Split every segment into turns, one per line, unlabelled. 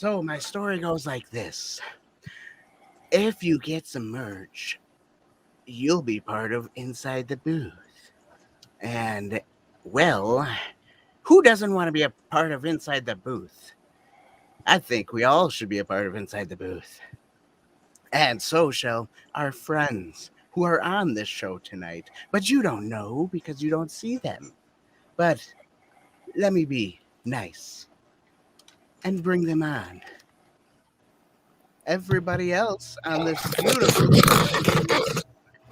So my story goes like this. If you get some merch, you'll be part of Inside the Booth. And, well, who doesn't want to be a part of Inside the Booth? I think we all should be a part of Inside the Booth. And so shall our friends who are on this show tonight. But you don't know because you don't see them. But let me be nice and bring them on. Everybody else on this beautiful show.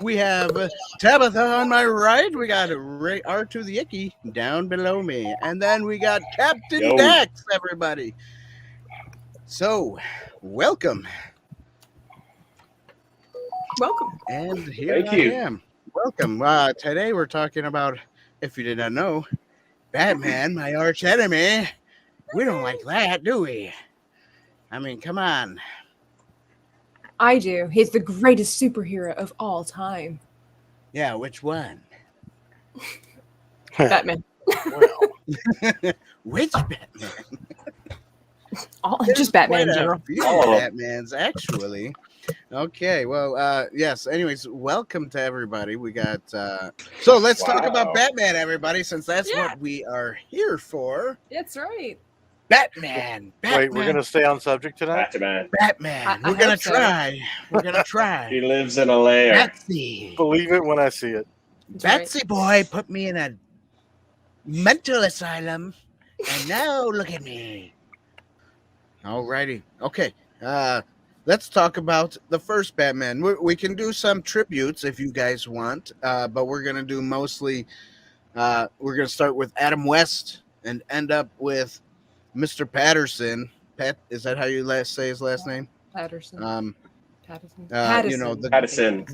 We have Tabitha on my right. We got Ray R2theICKY down below me. And then we got Captain Dax, everybody. So, welcome.
Welcome.
And here I am. Welcome. Today we're talking about, if you did not know, Batman, my arch enemy. We don't like that, do we? I mean, come on.
I do. He's the greatest superhero of all time.
Yeah, which one?
Batman.
Well, which Batman?
Just Batman in general.
Batmans, actually. Okay, well, yes. Anyways, welcome to everybody. We got so let's talk about Batman, everybody, since that's what we are here for.
That's right.
Batman.
Wait, we're gonna stay on subject tonight.
Batman. We're gonna try. We're gonna try.
He lives in a lair.
Batsy.
Believe it when I see it.
Batsy boy put me in a mental asylum, and now look at me. Alrighty. Okay. Let's talk about the first Batman. We can do some tributes if you guys want, but we're gonna do mostly. We're gonna start with Adam West and end up with Mr. Patterson. Is that how you say his last name?
Patterson.
You know,
Patterson.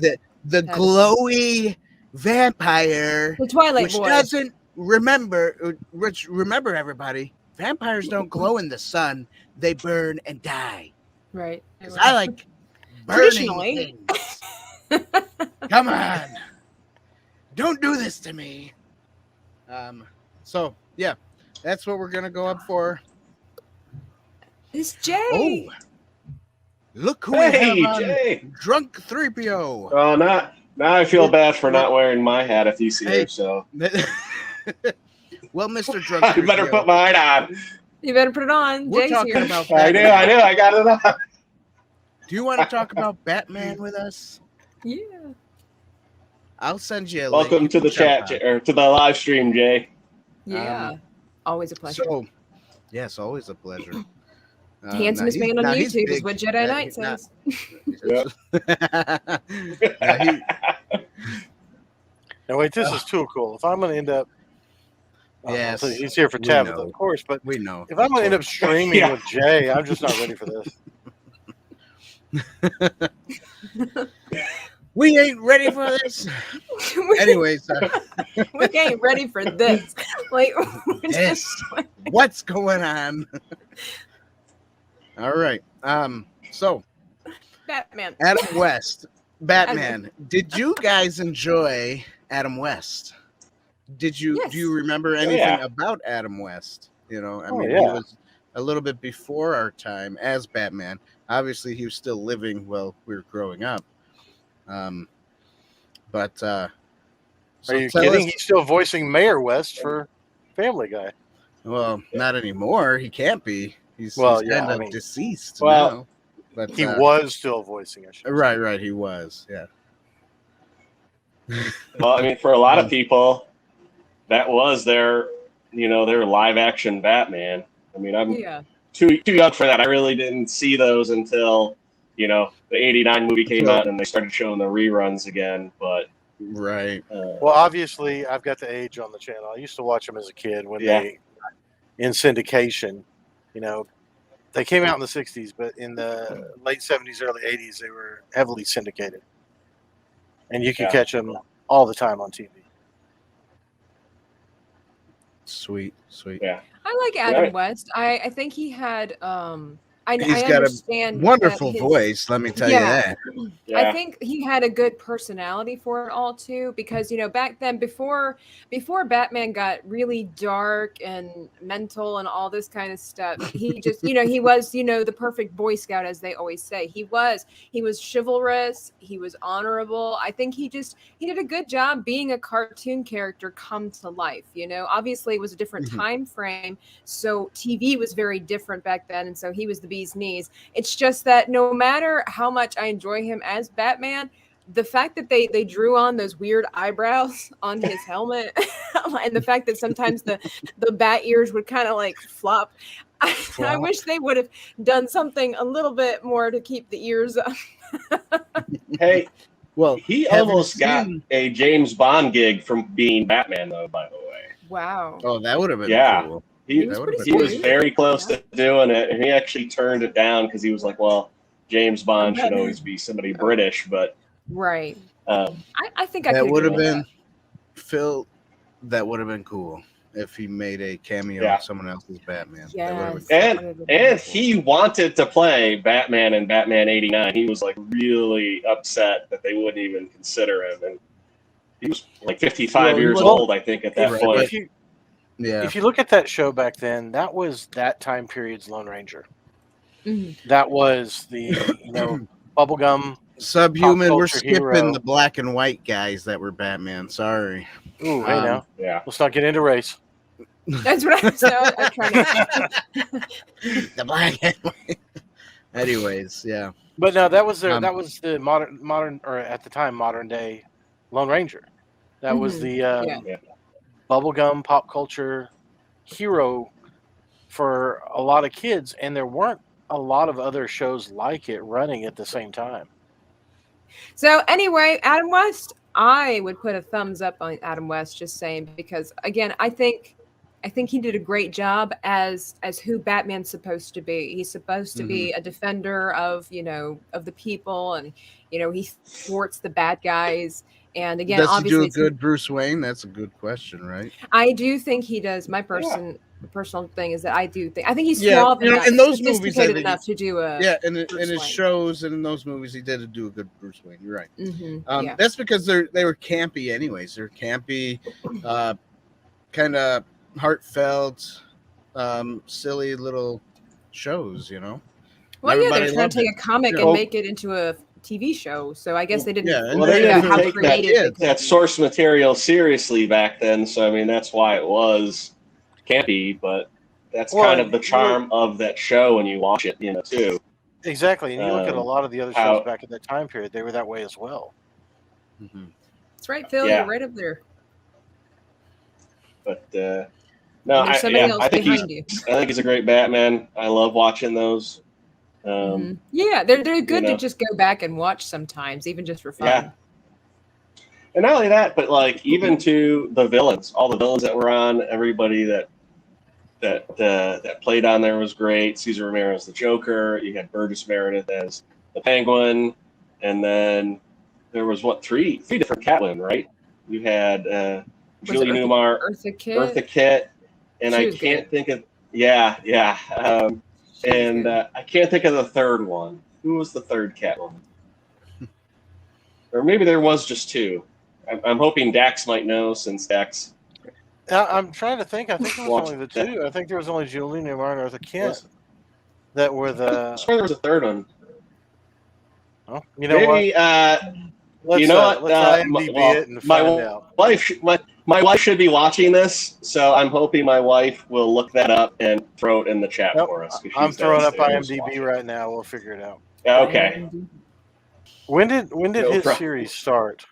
The glowy vampire,
the Twilight
which
Boy.
doesn't remember. Which remember, everybody, vampires don't glow in the sun; they burn and die.
Right.
Because I like burning things. Come on, don't do this to me. So yeah, that's what we're gonna go up for.
It's Jay.
Oh, look who we have on.
Jay.
Drunk 3PO.
Oh, now I feel bad for not wearing my hat if you see her. So,
well, Mr. Drunk 3PO,
you better put mine on.
You better put it on.
We're
Jay's
talking
here.
about
I
Batman.
I got it on.
Do you want to talk about Batman with us?
Yeah.
I'll send you a
Welcome
link.
to the chat, or to the live stream, Jay.
Yeah. Always a pleasure.
So, yes, always a pleasure.
Handsomest man on YouTube is what Jedi Knight says.
Now wait, this is too cool. If I'm going to end up,
yes,
he's here for Tabitha, of course. But
we know
if I'm going to end up streaming with Jay, I'm just not ready for this.
We ain't ready for this. Anyways,
we ain't ready for this. Like,
what's going on? All right. So
Batman.
Adam West. Batman. Did you guys enjoy Adam West? Did you do you remember anything about Adam West? You know, I mean, he was a little bit before our time as Batman. Obviously, he was still living while we were growing up. But
are you kidding? He's still voicing Mayor West for Family Guy.
Well, not anymore. He can't be. He's kind of deceased now. But
he was still voicing it.
Right. He was. Yeah.
Well, I mean, for a lot of people, that was their live action Batman. I mean, I'm too young for that. I really didn't see those until, the 89 movie came out and they started showing the reruns again. But
right.
Well, obviously, I've got the age on the channel. I used to watch them as a kid when they in syndication. They came out in the 60s, but in the late 70s, early 80s, they were heavily syndicated. And you could catch them all the time on TV.
Sweet.
Yeah.
I like Adam West. I think he had
He's
I
got a
understand
wonderful
that
voice, let me tell you
yeah.
that.
Yeah.
I think he had a good personality for it all too, because back then, before Batman got really dark and mental and all this kind of stuff, he just he was the perfect Boy Scout, as they always say. He was chivalrous, he was honorable. I think he did a good job being a cartoon character come to life. Obviously it was a different time frame, so TV was very different back then, and so he was the bee's knees. It's just that no matter how much I enjoy him as Batman, the fact that they drew on those weird eyebrows on his helmet, and the fact that sometimes the bat ears would kind of like flop, I wish they would have done something a little bit more to keep the ears up.
Hey,
Well,
he
have you
almost got
seen-
a James Bond gig from being Batman, though. By the way,
Wow.
Oh, that would have been
Yeah.
cool.
he
That would've
pretty
been
he was
smooth.
very close to doing it, and he actually turned it down because he was like, "Well, James Bond should
Batman.
always be somebody British." But
Right.
um,
I think I
That
could
would have
agree with
been Phil. That would have been cool if he made a cameo
Yeah.
of someone else's Batman.
Yes.
That would have been
That
and
would've been
and
cool.
he wanted to play Batman in Batman '89. He was like really upset that they wouldn't even consider him, and he was like 55
Well, he
years
wasn't-
old, I think, at that
If,
point.
if you
Yeah.
if you look at that show back then, that was that time period's Lone Ranger.
Mhm.
That was the bubblegum.
Subhuman. We're
culture
skipping
hero.
the black and white guys that were Batman. Sorry.
Ooh, hey now,
Yeah.
let's not get into race.
That's what I said. I'm trying to.
The black and white. Anyways, yeah.
But no, that was
Um,
that was the modern or at the time modern day Lone Ranger. That was
Mhm.
the
Yeah.
bubblegum pop culture hero for a lot of kids, and there weren't a lot of other shows like it running at the same time.
So anyway, Adam West, I would put a thumbs up on Adam West, just saying, because again, I think he did a great job as who Batman's supposed to be. He's supposed to be a defender of of the people, and he thwarts the bad guys. And again,
Does he do
obviously,
a good Bruce Wayne? That's a good question, right?
I do think he does. My personal thing is that I think he's
Yeah,
suave enough,
in those movies, I
sophisticated
think
enough to do a
Yeah, and in
Bruce
his
Wayne.
shows and in those movies, he did do a good Bruce Wayne. You're right.
Yeah.
That's because they were campy, anyways. They're campy, kind of heartfelt, silly little shows.
Well,
Everybody
they're trying
loved
to take
it.
a comic
Yeah.
and make it into a TV show. So I guess they didn't
Yeah, and
Well, they
figure out
didn't
how
take
creative they
that
could.
source material seriously back then, so I mean that's why it was campy, but that's
Well,
kind of the charm of that show when you watch it, too.
Exactly, and you look at a lot of the other
how-
shows back at that time period; they were that way as well.
That's right, Phil.
Yeah.
You're right up there.
But no,
And there's somebody else
I think
behind you.
I think he's a great Batman. I love watching those.
Yeah, they're good
know.
to just go back and watch sometimes, even just for fun.
Yeah. And not only that, but like even to the villains, all the villains that were on, everybody that played on there was great. Cesar Romero as the Joker. You had Burgess Meredith as the Penguin, and then there was three different Catwomen, right? You had
Was
Julie
it
Newmar,
Eartha Kitt.
Eartha Kitt, and
She
I
was
can't
good.
think of yeah.
She was
And
good.
I can't think of the third one. Who was the third Catwoman? Or maybe there was just two. I'm hoping Dax might know, since Dax.
I'm trying to think. I think it was
Watch
only the
that.
two. I think there was only Julie Newmar and Eartha Kitt
Was-
that were
I
the.
swear there was a third one.
Oh, you know
Maybe.
what?
You know what?
Let's IMDb it and find out.
My wife should be watching this, so I'm hoping my wife will look that up and throw it in the chat
Nope,
for us. 'cause
I'm
she's
throwing up
downstairs
IMDb
watching.
right now. We'll figure it out.
Yeah, okay.
When did
No
his
problem.
series start?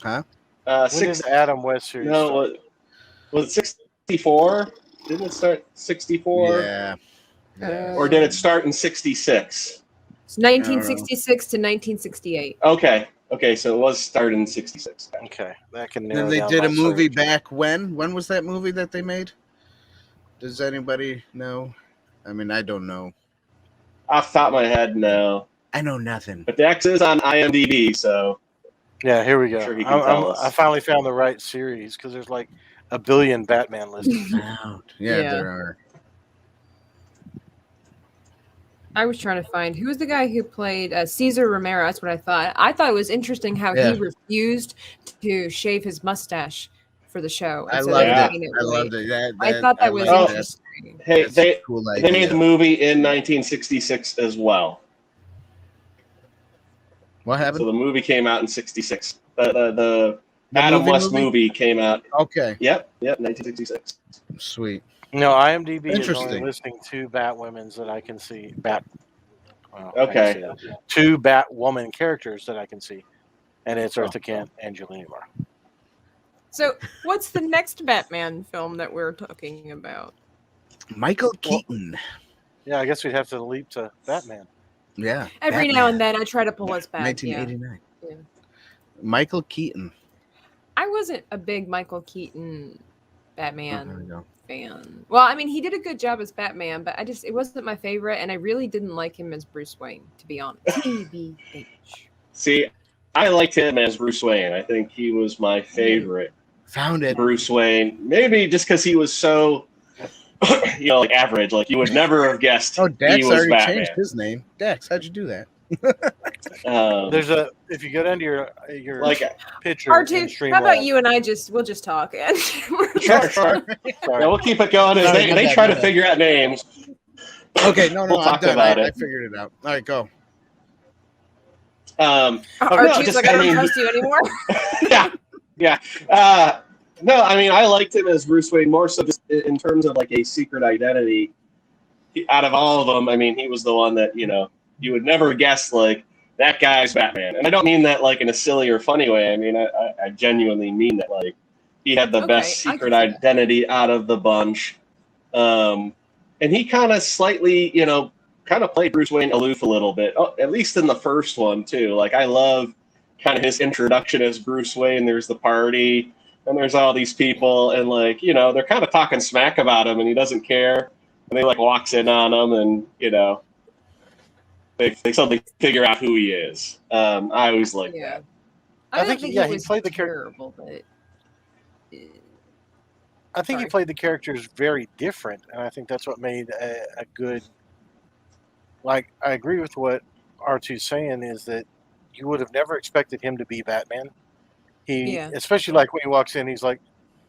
When
Six.
did Adam West series start?
No, was it 64? Didn't it start 64?
Yeah.
Or did it start in 66?
It's 1966 to 1968.
Okay, so it was started in 66.
Okay, that can narrow
Then they
down
did
my
a movie
search.
back when? When was that movie that they made? Does anybody know? I mean, I don't know.
Off the top of my head, no.
I know nothing.
But Dax is on IMDb, so
Yeah, here we go.
Sure he can tell us.
I finally found the right series because there's like a billion Batman listed.
Yeah,
Yeah.
there are.
I was trying to find who was the guy who played Caesar Romero. That's what I thought. I thought it was interesting how he refused to shave his mustache for the show.
I loved it. I loved it.
I thought that was interesting.
Hey, they
cool
they made the movie in 1966 as well.
What happened?
So the movie came out in '66. The Adam West movie came out.
Okay.
Yep, 1966.
Sweet.
No, IMDb is only listing 2 Batwomen's that I can see.
Okay.
2 Batwoman characters that I can see, and it's Eartha Kitt and Julianne Moore.
So, what's the next Batman film that we're talking about?
Michael Keaton.
Yeah, I guess we'd have to leap to Batman.
Yeah.
Every now and then I try to pull us back.
1989. Yeah. Michael Keaton.
I wasn't a big Michael Keaton Batman fan. Well, I mean, he did a good job as Batman, but it wasn't my favorite, and I really didn't like him as Bruce Wayne, to be honest. TBH.
See, I liked him as Bruce Wayne. I think he was my favorite.
Found it.
Bruce Wayne. Maybe just because he was so, like average. Like you would never have guessed.
Oh, Dax
he was
already
Batman.
changed his name. Dax, how'd you do that?
There's if you go down to your
like
picture.
R2, how about you and we'll just talk.
Sure. Yeah, we'll keep it going as they try to figure out names.
Okay, no,
we'll talk
I'm done.
about
I
it.
figured it out. All right, go.
R2's like, I don't trust you anymore.
Yeah. No, I mean, I liked him as Bruce Wayne more so just in terms of like a secret identity. Out of all of them, I mean, he was the one that, you would never guess, like, that guy's Batman. And I don't mean that, like, in a silly or funny way. I mean, I genuinely mean that, like, he had the best secret identity out of the bunch. And he kind of slightly, kind of played Bruce Wayne aloof a little bit, at least in the first one, too. Like, I love kind of his introduction as Bruce Wayne. There's the party, and there's all these people, and, like, they're kind of talking smack about him, and he doesn't care. And they, like, walks in on him, and, they suddenly figure out who he is. I always like that.
I think
he played the character. I think he played the characters very different, and I think that's what made a good. Like, I agree with what R2's saying is that you would have never expected him to be Batman. Especially like when he walks in, he's like,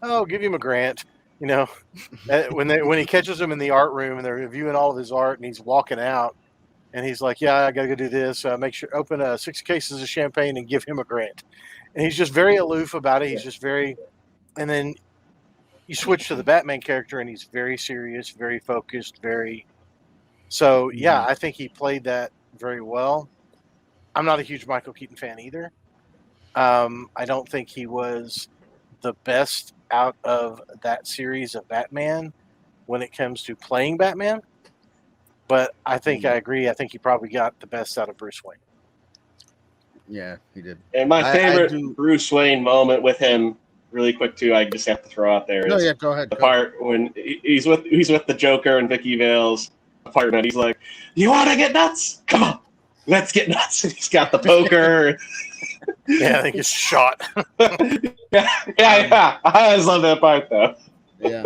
"Oh, give him a grant." When he catches him in the art room and they're reviewing all of his art, and he's walking out. And he's like, "Yeah, I gotta go do this. Make sure open 6 cases of champagne and give him a grant." And he's just very aloof about it. He's just very. And then you switch to the Batman character, and he's very serious, very focused, very. So yeah, I think he played that very well. I'm not a huge Michael Keaton fan either. I don't think he was the best out of that series of Batman when it comes to playing Batman. But I think I agree. I think he probably got the best out of Bruce Wayne.
Yeah, he did.
And my favorite Bruce Wayne moment with him, really quick too, I just have to throw out there.
No, go ahead.
The part when he's with the Joker and Vicky Vale's apartment. He's like, "You want to get nuts? Come on, let's get nuts." And he's got the poker.
Yeah, I think it's shot.
Yeah. I always love that part though.
Yeah.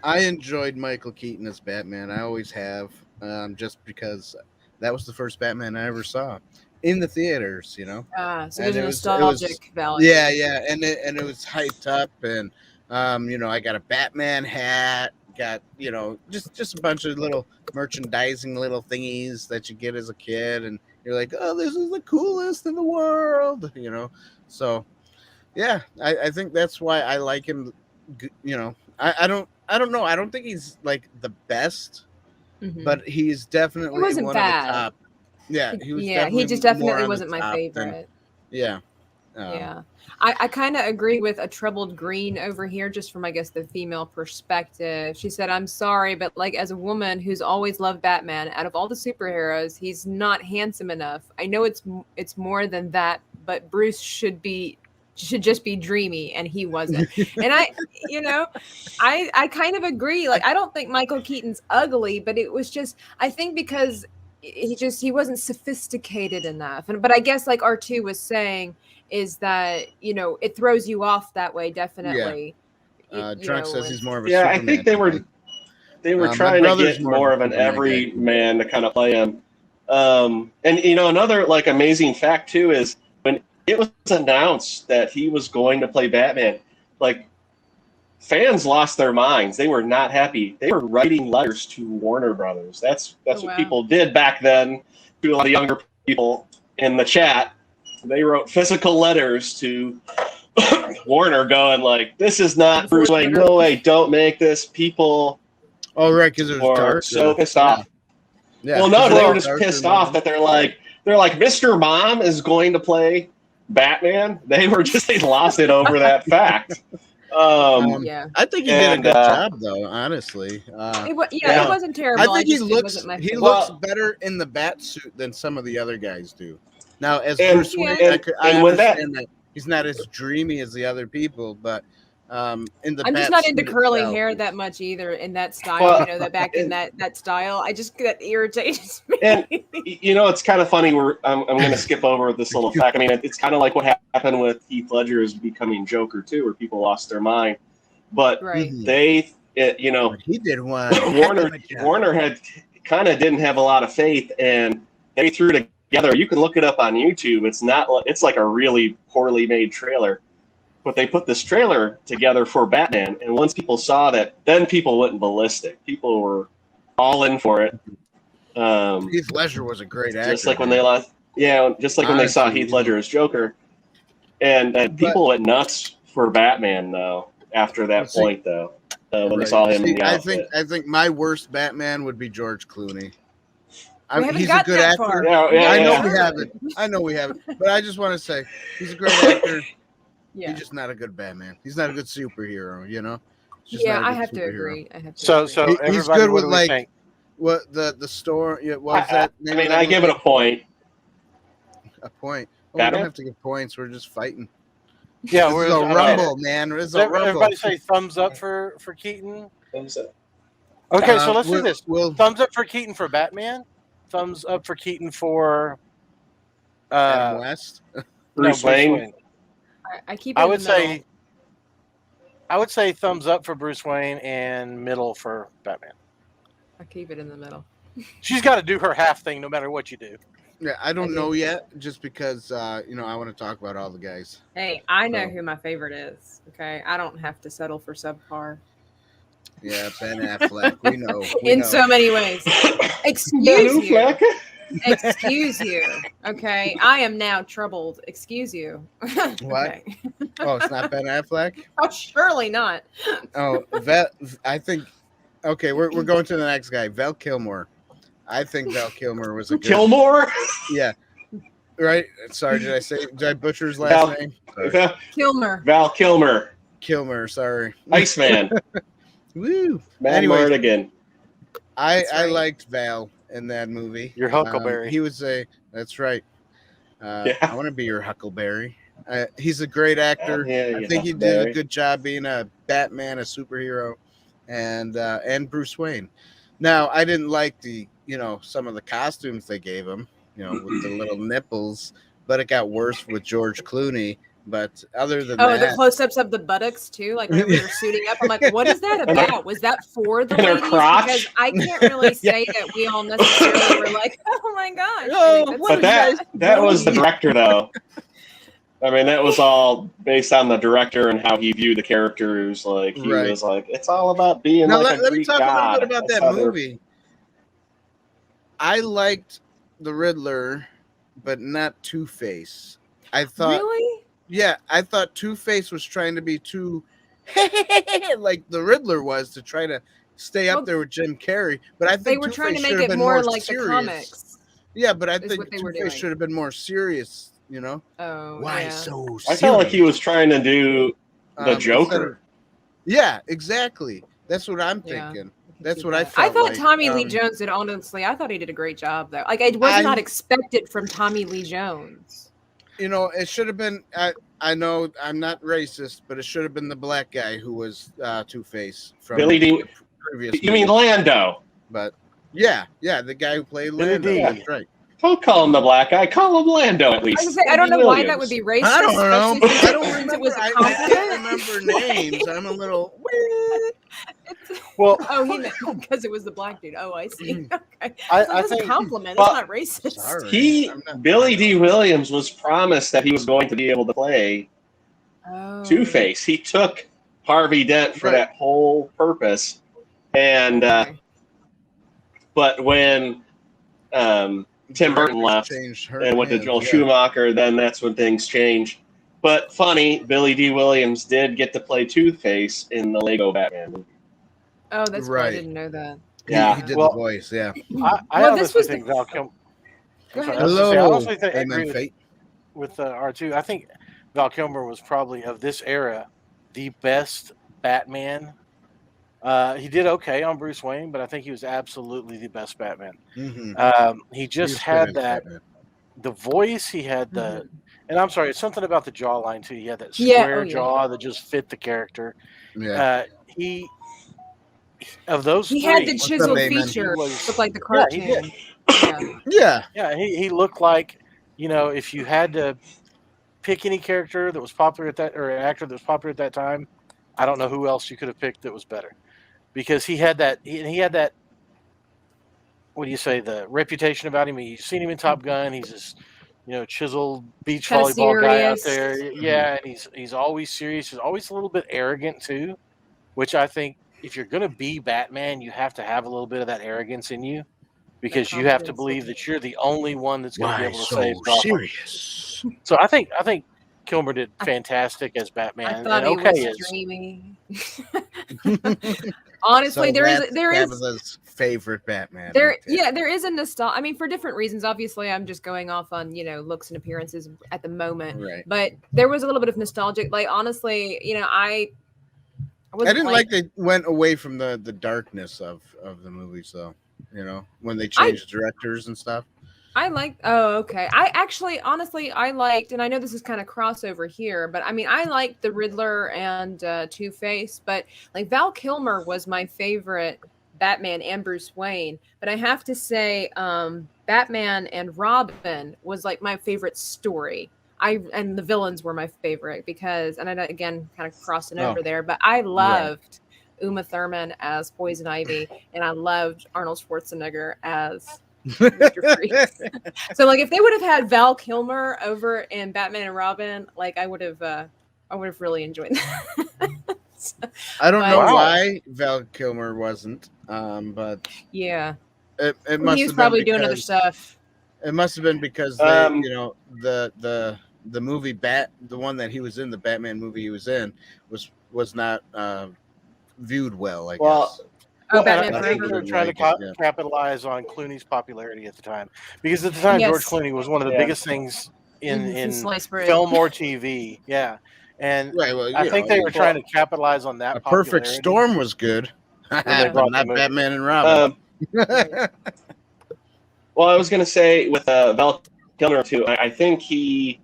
I enjoyed Michael Keaton as Batman. I always have, just because that was the first Batman I ever saw in the theaters.
So there's a nostalgic value.
Yeah, and it was hyped up, and I got a Batman hat, got just a bunch of little merchandising little thingies that you get as a kid, and you're like, "Oh, this is the coolest in the world," So, yeah, I think that's why I like him. I don't know. I don't think he's like the best, but he's definitely
he wasn't
one
bad.
of the top. Yeah, he was.
He just definitely wasn't my favorite. I kind of agree with a troubled green over here, just from, I guess, the female perspective. She said, "I'm sorry, but like as a woman who's always loved Batman, out of all the superheroes, he's not handsome enough. I know it's more than that, but Bruce should just be dreamy, and he wasn't." And I kind of agree. Like, I don't think Michael Keaton's ugly, but it was just, I think because he wasn't sophisticated enough. But I guess, like R2 was saying, is that it throws you off that way, definitely.
Drunk says he's more of a
Superman
I think they were.
They were trying to get more of an everyman to kind of play him. And another like amazing fact too is when it was announced that he was going to play Batman, like fans lost their minds. They were not happy. They were writing letters to Warner Brothers. That's what people did back then. To a lot of younger people in the chat, they wrote physical letters to Warner, going like, "This is not Bruce Wayne. No way! Don't make this." People.
Oh, right, because it was dark.
So pissed off. Yeah. Well, no, they were just pissed off that they're like, Mr. Mom is going to play Batman. They lost it over that fact.
I think he did a good job, though. Honestly,
it wasn't terrible.
I think he looks better in the bat suit than some of the other guys do. Now, as Bruce Wayne, I understand that he's not as dreamy as the other people, but in the
I'm just not into curly hair that much either in that style. That back in that style, that irritates me.
And it's kind of funny. I'm going to skip over this little fact. I mean, it's kind of like what happened with Heath Ledger's becoming Joker too, where people lost their mind. But he
did one.
Warner had kind of didn't have a lot of faith, and they threw together. You can look it up on YouTube. It's like a really poorly made trailer. But they put this trailer together for Batman, and once people saw that, then people went ballistic. People were all in for it.
Heath Ledger was a great actor.
Just like when they when they saw Heath Ledger as Joker, and people went nuts for Batman though. After that point, though, when they saw him in the outfit.
I think my worst Batman would be George Clooney.
He's a good actor.
I know we haven't, but I just want to say he's a great actor. Yeah. He's just not a good Batman. He's not a good superhero,
I have to agree.
So
he's good with like what the store. Yeah, what was that?
I mean, I give it a point.
A point. We don't have to give points. We're just fighting.
Yeah,
we're a rumble, man. It's a rumble.
Everybody say thumbs up for Keaton. Thumbs up. Okay, so let's do this. Thumbs up for Keaton for Batman. Thumbs up for Keaton for
Adam West.
Bruce Wayne.
I would say thumbs up for Bruce Wayne and middle for Batman.
I keep it in the middle.
She's got to do her half thing no matter what you do.
Yeah, I don't know yet, just because I want to talk about all the guys.
Hey, I know who my favorite is. Okay, I don't have to settle for subpar.
Yeah, Ben Affleck. We know.
In so many ways. Excuse you. Excuse you. Okay, I am now troubled. Excuse you.
What?
Okay.
Oh, it's not Ben Affleck?
Oh, surely not.
Oh, I think. Okay, we're going to the next guy, Val Kilmer. I think Val Kilmer was a good.
Kilmer?
Yeah. Right. Sorry, did I butcher his last name?
Kilmer.
Val Kilmer.
Kilmer. Sorry.
Iceman.
Woo.
Anyway, again.
I liked Val in that movie.
Your Huckleberry.
He was that's right. I want to be your Huckleberry. He's a great actor. I think he did a good job being a Batman, a superhero, and Bruce Wayne. Now, I didn't like the some of the costumes they gave him, with the little nipples, but it got worse with George Clooney. But other than that,
the close-ups of the buttocks too, like when we were suiting up. I'm like, what is that about? Was that for the ladies? Because I can't really say that we all necessarily were like, oh my gosh.
But that was the director, though. I mean, that was all based on the director and how he viewed the characters. Like he was like, it's all about being like a Greek god. Let me talk a little bit about that
movie. I liked the Riddler, but not Two-Face. I thought.
Really?
Yeah, I thought Two-Face was trying to be too like the Riddler was, to try to stay up there with Jim Carrey. But I think
they were trying to make it more like
serious.
The comics.
Yeah, but I think Two-Face should have been more serious,
Oh,
why so serious?
I felt like he was trying to do the Joker.
Yeah, exactly. That's what I'm thinking. That's what I felt.
I thought Tommy Lee Jones did, honestly. I thought he did a great job, though. Like, I was not expected from Tommy Lee Jones.
It should have been. I know I'm not racist, but it should have been the black guy who was Two-Face from
Billy D.
Previous.
You mean Lando?
But yeah, the guy who played Lando. That's right.
Don't call him the black guy. Call him Lando at least.
I don't know why that would be racist.
I don't know. I don't
remember.
I can't remember names. I'm a little.
Well,
oh, he meant because it was the black dude. Oh, I see. Okay,
I
that's a
think
compliment.
well,
That's not racist.
Sorry.
Billy D. Williams was promised that he was going to be able to play Two-Face. He took Harvey Dent for that whole purpose, and but when Tim Burton left and went to Joel Schumacher, then that's when things changed. But funny, Billy D. Williams did get to play Two-Face in the Lego Batman movie.
Oh, that's cool. I didn't know that.
Yeah, he did the voice. Yeah.
I honestly think Val Kilmer.
Hello.
I honestly think I
Amen,
agree
fate.
with R2. I think Val Kilmer was probably of this era the best Batman. He did okay on Bruce Wayne, but I think he was absolutely the best Batman. He just had that the voice. He had the, and I'm sorry, it's something about the jawline too. He had that square jaw that just fit the character.
Yeah.
He of those
he
three,
had the chiseled feature, looked like the cartoon.
Yeah, he
did.
Yeah, he looked like, if you had to pick any character that was popular at that, or an actor that was popular at that time, I don't know who else you could have picked that was better, because he had that. He had that. What do you say? The reputation about him. You've seen him in Top Gun. He's this, chiseled beach volleyball guy out there. Yeah, and he's always serious. He's always a little bit arrogant too, which I think if you're going to be Batman, you have to have a little bit of that arrogance in you, because you have to believe that you're the only one that's going to be able to save Gotham.
Serious?
So I think Kilmer did fantastic as Batman.
I thought he was dreamy. Honestly,
so
there is
Tabitha's favorite Batman.
There is a nostalgia. I mean, for different reasons. Obviously, I'm just going off on looks and appearances at the moment. Right. But there was a little bit of nostalgic. Like, honestly, I didn't
like they went away from the darkness of the movies, though. When they changed directors and stuff.
I liked. Oh, okay. I actually, honestly, I liked, and I know this is kind of crossover here, but I mean, I liked the Riddler and Two-Face, but like Val Kilmer was my favorite Batman and Bruce Wayne. But I have to say, Batman and Robin was like my favorite story. And the villains were my favorite because, and I again kind of crossing over there, but I loved Uma Thurman as Poison Ivy, and I loved Arnold Schwarzenegger as Mr. Freeze. So like if they would have had Val Kilmer over in Batman and Robin, like I would have really enjoyed that.
I don't know why Val Kilmer wasn't, but
yeah,
it must.
He was probably doing other stuff.
It must have been because they, the movie the one that he was in, the Batman movie he was in, was not viewed well. I guess.
I think they were trying to capitalize on Clooney's popularity at the time, because at the time George Clooney was one of the biggest things in film or TV. Yeah, and I think they were trying to capitalize on that.
A Perfect Storm was good, but not Batman and Robin.
Well, I was going to say with Val Kilmer too. I think he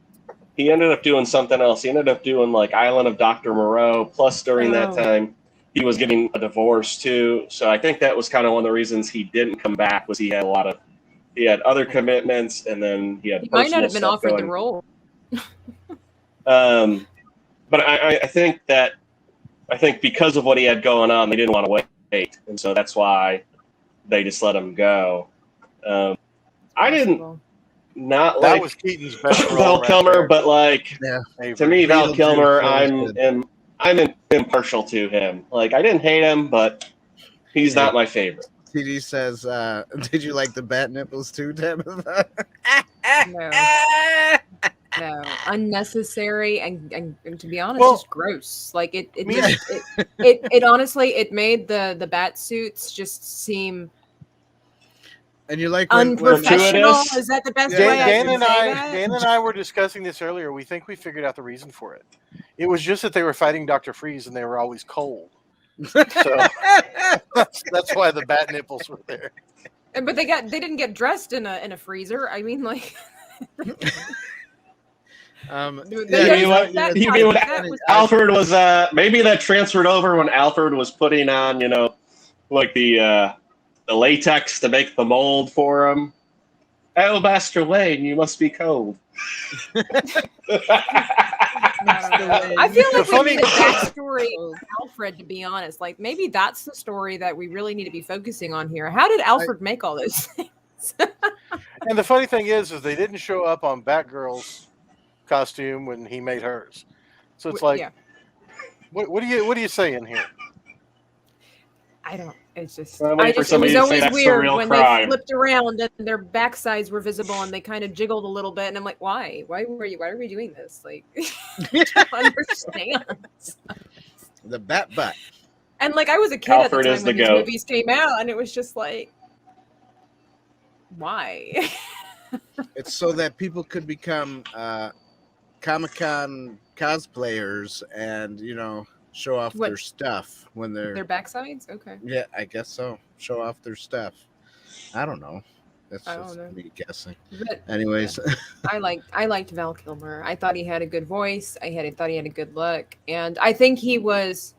ended up doing something else. He ended up doing like Island of Dr. Moreau. Plus, during that time, he was getting a divorce too. So I think that was kind of one of the reasons he didn't come back. Was he had other commitments, and then he might not have been offered the role. But I think because of what he had going on, they didn't want to wait, and so that's why they just let him go. I didn't not
that
like
was Keaton's best
Val Kilmer, but like to me, Val Kilmer, I'm impartial to him. Like I didn't hate him, but he's not my favorite.
TD says, "Did you like the bat nipples too, Tabitha?"
No, unnecessary and to be honest, just gross. Like it honestly it made the bat suits just seem.
And you like
unprofessional? Is that the best way I can say that?
Dan and I were discussing this earlier. We think we figured out the reason for it. It was just that they were fighting Dr. Freeze and they were always cold. So that's why the bat nipples were there.
But they didn't get dressed in a freezer. I mean, like.
Alfred was maybe that transferred over when Alfred was putting on like the latex to make the mold for him. Oh, Master Wayne, you must be cold.
I feel like we need a backstory of Alfred, to be honest. Like, maybe that's the story that we really need to be focusing on here. How did Alfred make all those things?
And the funny thing is they didn't show up on Batgirl's costume when he made hers. So it's like, what are you saying here?
I don't. It's just.
It was
always weird when they flipped around and their backsides were visible and they kind of jiggled a little bit, and I'm like, why? Why are we doing this? Like, I don't understand.
The bat butt.
And like, I was a kid
Alfred
at the time when these movies came out, and it was just like, why?
It's so that people could become Comic-Con cosplayers and, show off their stuff when their
backsides. Okay.
Yeah, I guess so. Show off their stuff. I don't know. That's just me guessing. But, anyways,
I liked Val Kilmer. I thought he had a good voice. I thought he had a good look, and I think he was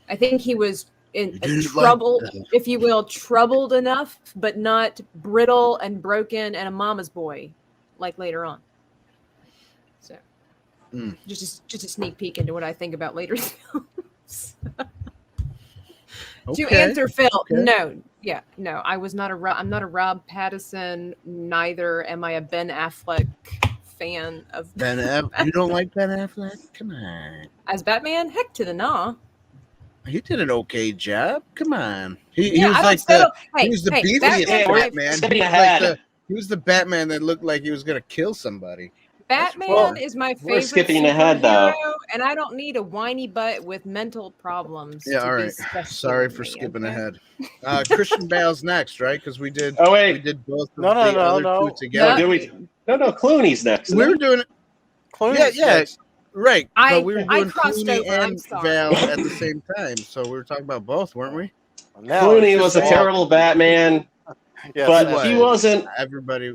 in trouble, if you will, troubled enough, but not brittle and broken and a mama's boy, like later on. So, just a sneak peek into what I think about later films. To answer Phil, no, I'm not a Rob Pattinson. Neither am I a Ben Affleck fan of
Ben Affleck. You don't like Ben Affleck? Come on.
As Batman? Heck to the nah.
He did an okay job. Come on. He was like the beefiest Batman. He was the Batman that looked like he was going to kill somebody.
Batman is my favorite.
We're skipping ahead, though.
And I don't need a whiny butt with mental problems.
Yeah, all right. Sorry for skipping ahead. Christian Bale's next, right? Because we did.
Oh wait,
we did both.
No.
Together.
No. Clooney's next.
We were doing it.
Clooney's next.
Right.
But
we were doing Clooney
over,
and Val at the same time, so we were talking about both, weren't we?
Clooney was a terrible Batman. Yes, but he wasn't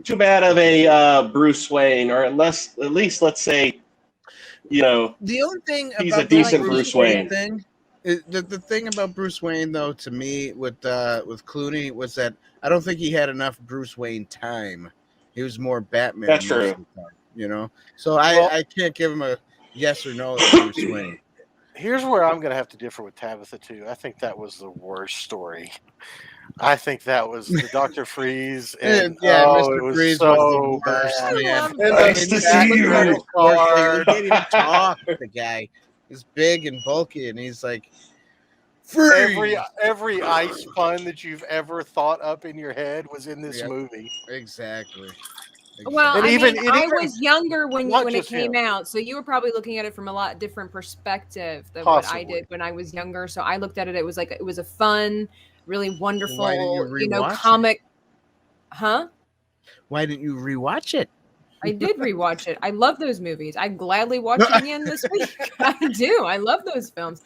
too bad of a Bruce Wayne, or at least let's say,
the only thing
he's a decent Bruce Wayne
thing. The thing about Bruce Wayne, though, to me, with Clooney, was that I don't think he had enough Bruce Wayne time. He was more Batman.
That's true.
So I can't give him a yes or no to Bruce Wayne.
Here's where I'm going to have to differ with Tabitha too. I think that was the worst story. I think that was the Dr. Freeze, and
Mr. Freeze was the worst, man.
Nice to see you.
He can't even talk. The guy is big and bulky, and he's like, Freeze!
Every ice pun that you've ever thought up in your head was in this movie.
Exactly.
Well, I was younger when it came out, so you were probably looking at it from a lot different perspective than what I did when I was younger. So I looked at it; it was a fun, really wonderful, comic. Huh?
Why didn't you rewatch it?
I did rewatch it. I love those movies. I'd gladly watch it again this week. I do. I love those films.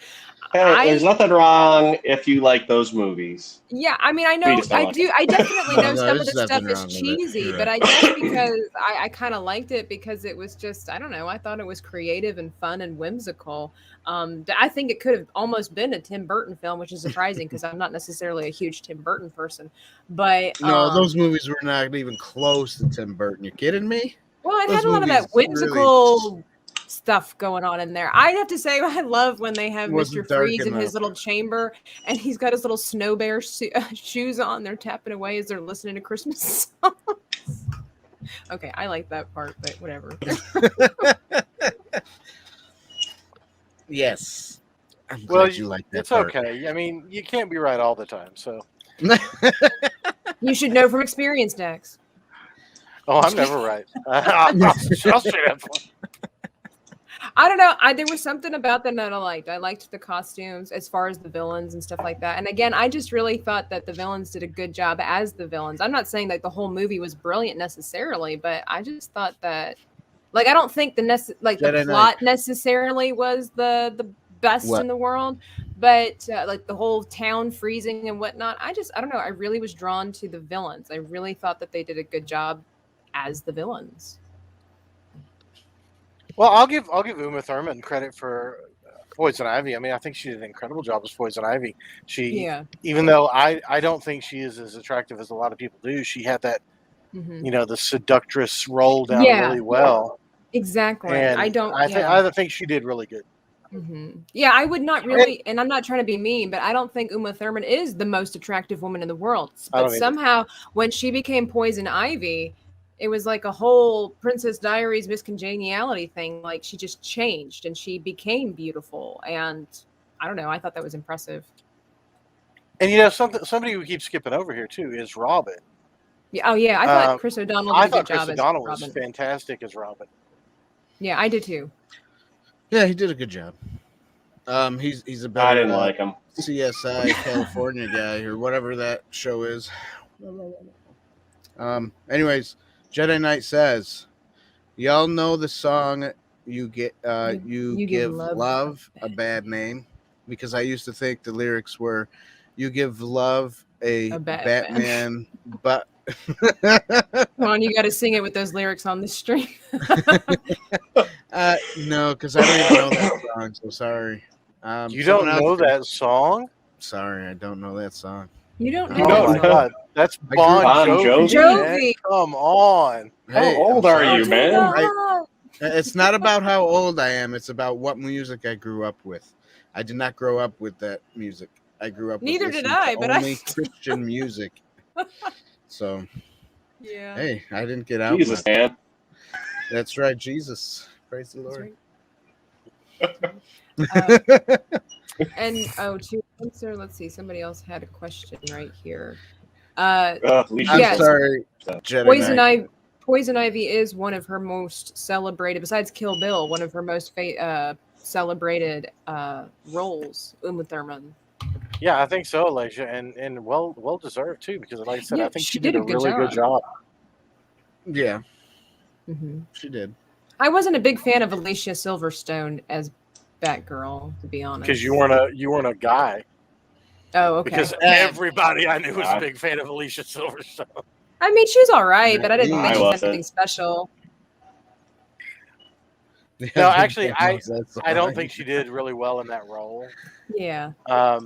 Hey, there's nothing wrong if you like those movies.
Yeah, I mean, I know I do. I definitely know some of the stuff is cheesy, but I guess because I kind of liked it because it was just, I don't know, I thought it was creative and fun and whimsical. I think it could have almost been a Tim Burton film, which is surprising because I'm not necessarily a huge Tim Burton person. But
no, those movies were not even close to Tim Burton. You kidding me?
Well, it had a lot of that whimsical stuff going on in there. I'd have to say I love when they have Mr. Freeze in his little chamber and he's got his little snow bear shoes on. They're tapping away as they're listening to Christmas songs. Okay, I like that part, but whatever.
Yes. I'm glad you like that
it's
part.
Okay. I mean, you can't be right all the time, so.
You should know from experience, Dax.
Oh, I'm never right. I'll say that.
I don't know. There was something about them that I liked. I liked the costumes as far as the villains and stuff like that. And again, I just really thought that the villains did a good job as the villains. I'm not saying that the whole movie was brilliant necessarily, but I just thought that, like, I don't think the plot necessarily was the best in the world, but like the whole town freezing and whatnot. I don't know. I really was drawn to the villains. I really thought that they did a good job as the villains.
Well, I'll give Uma Thurman credit for Poison Ivy. I mean, I think she did an incredible job as Poison Ivy. Even though I don't think she is as attractive as a lot of people do, she had that, the seductress role down really well.
Exactly.
And I think she did really good.
Mm-hmm. Yeah, I would not really, and I'm not trying to be mean, but I don't think Uma Thurman is the most attractive woman in the world. But somehow, when she became Poison Ivy, it was like a whole Princess Diaries miscongeniality thing. Like she just changed and she became beautiful. And I don't know. I thought that was impressive.
And you know, somebody we keep skipping over here too is Robin.
Yeah. Oh yeah. I thought Chris O'Donnell did a good job.
Chris O'Donnell was fantastic as Robin.
Yeah, I did too.
Yeah, he did a good job. He's a better.
I didn't like him.
CSI California guy or whatever that show is. Anyways, Jedi Knight says, y'all know the song you give love a bad name, because I used to think the lyrics were you give love a Batman but
Come on, you got to sing it with those lyrics on the stream.
No, because I don't even know that song, so sorry.
You don't know that song?
Sorry, I don't know that song.
You don't know?
Oh my God, that's Bon Jovi. Come on.
How old are you, man?
It's not about how old I am. It's about what music I grew up with. I did not grow up with that music. I grew up
Neither
with
did I, but
only Christian music. So,
yeah.
Hey, I didn't get out.
Jesus, man.
That's right, Jesus. Praise the Lord.
Right. And to answer, let's see. Somebody else had a question right here.
I'm sorry, Jedi
Poison Ivy is one of her most celebrated, besides Kill Bill, one of her most celebrated roles. Uma Thurman.
Yeah, I think so, Elijah, and well deserved too, because like I said, I think she did a really good job.
Yeah,
mm-hmm.
She did.
I wasn't a big fan of Alicia Silverstone as Batgirl, to be honest.
Because you weren't a guy.
Oh, okay.
Because everybody I knew was a big fan of Alicia Silverstone.
I mean, she's all right, but I didn't think she had anything special.
No, actually, I don't think she did really well in that role.
Yeah.
I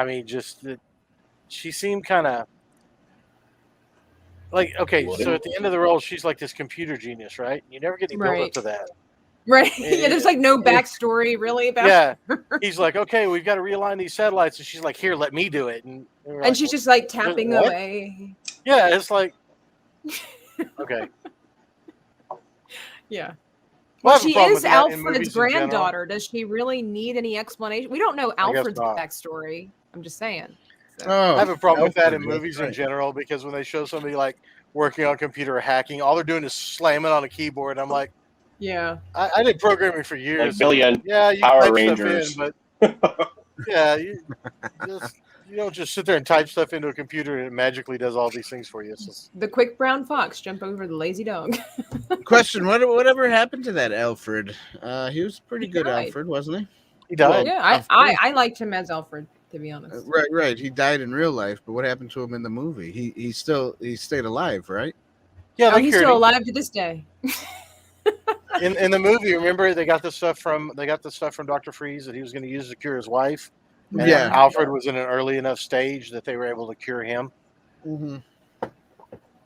mean, she seemed kind of like, okay, so at the end of the role, she's like this computer genius, right? You never get any build up to that.
Right. Yeah, there's like no backstory really about
her. He's like, okay, we've got to realign these satellites. And she's like, here, let me do it. And
she's just like tapping away.
Yeah, it's like, okay.
Yeah. Well, she is Alfred's granddaughter. Does she really need any explanation? We don't know Alfred's backstory. I'm just saying. So.
I have a problem with that in movies in general, because when they show somebody like working on computer hacking, all they're doing is slamming on a keyboard. And I'm like,
yeah,
I did programming for years.
Like billion
you
Power
type
Rangers.
stuff in, but yeah, you don't just sit there and type stuff into a computer and it magically does all these things for you.
The quick brown fox jump over the lazy dog.
Question: whatever happened to that Alfred? He was pretty good, Alfred, wasn't he?
He died.
Well, yeah, I liked him as Alfred, to be honest.
Right. He died in real life, but what happened to him in the movie? He stayed alive, right?
Yeah,
he's still alive to this day.
In the movie, remember they got the stuff from Dr. Freeze that he was going to use to cure his wife. And Alfred was in an early enough stage that they were able to cure him.
Mm-hmm.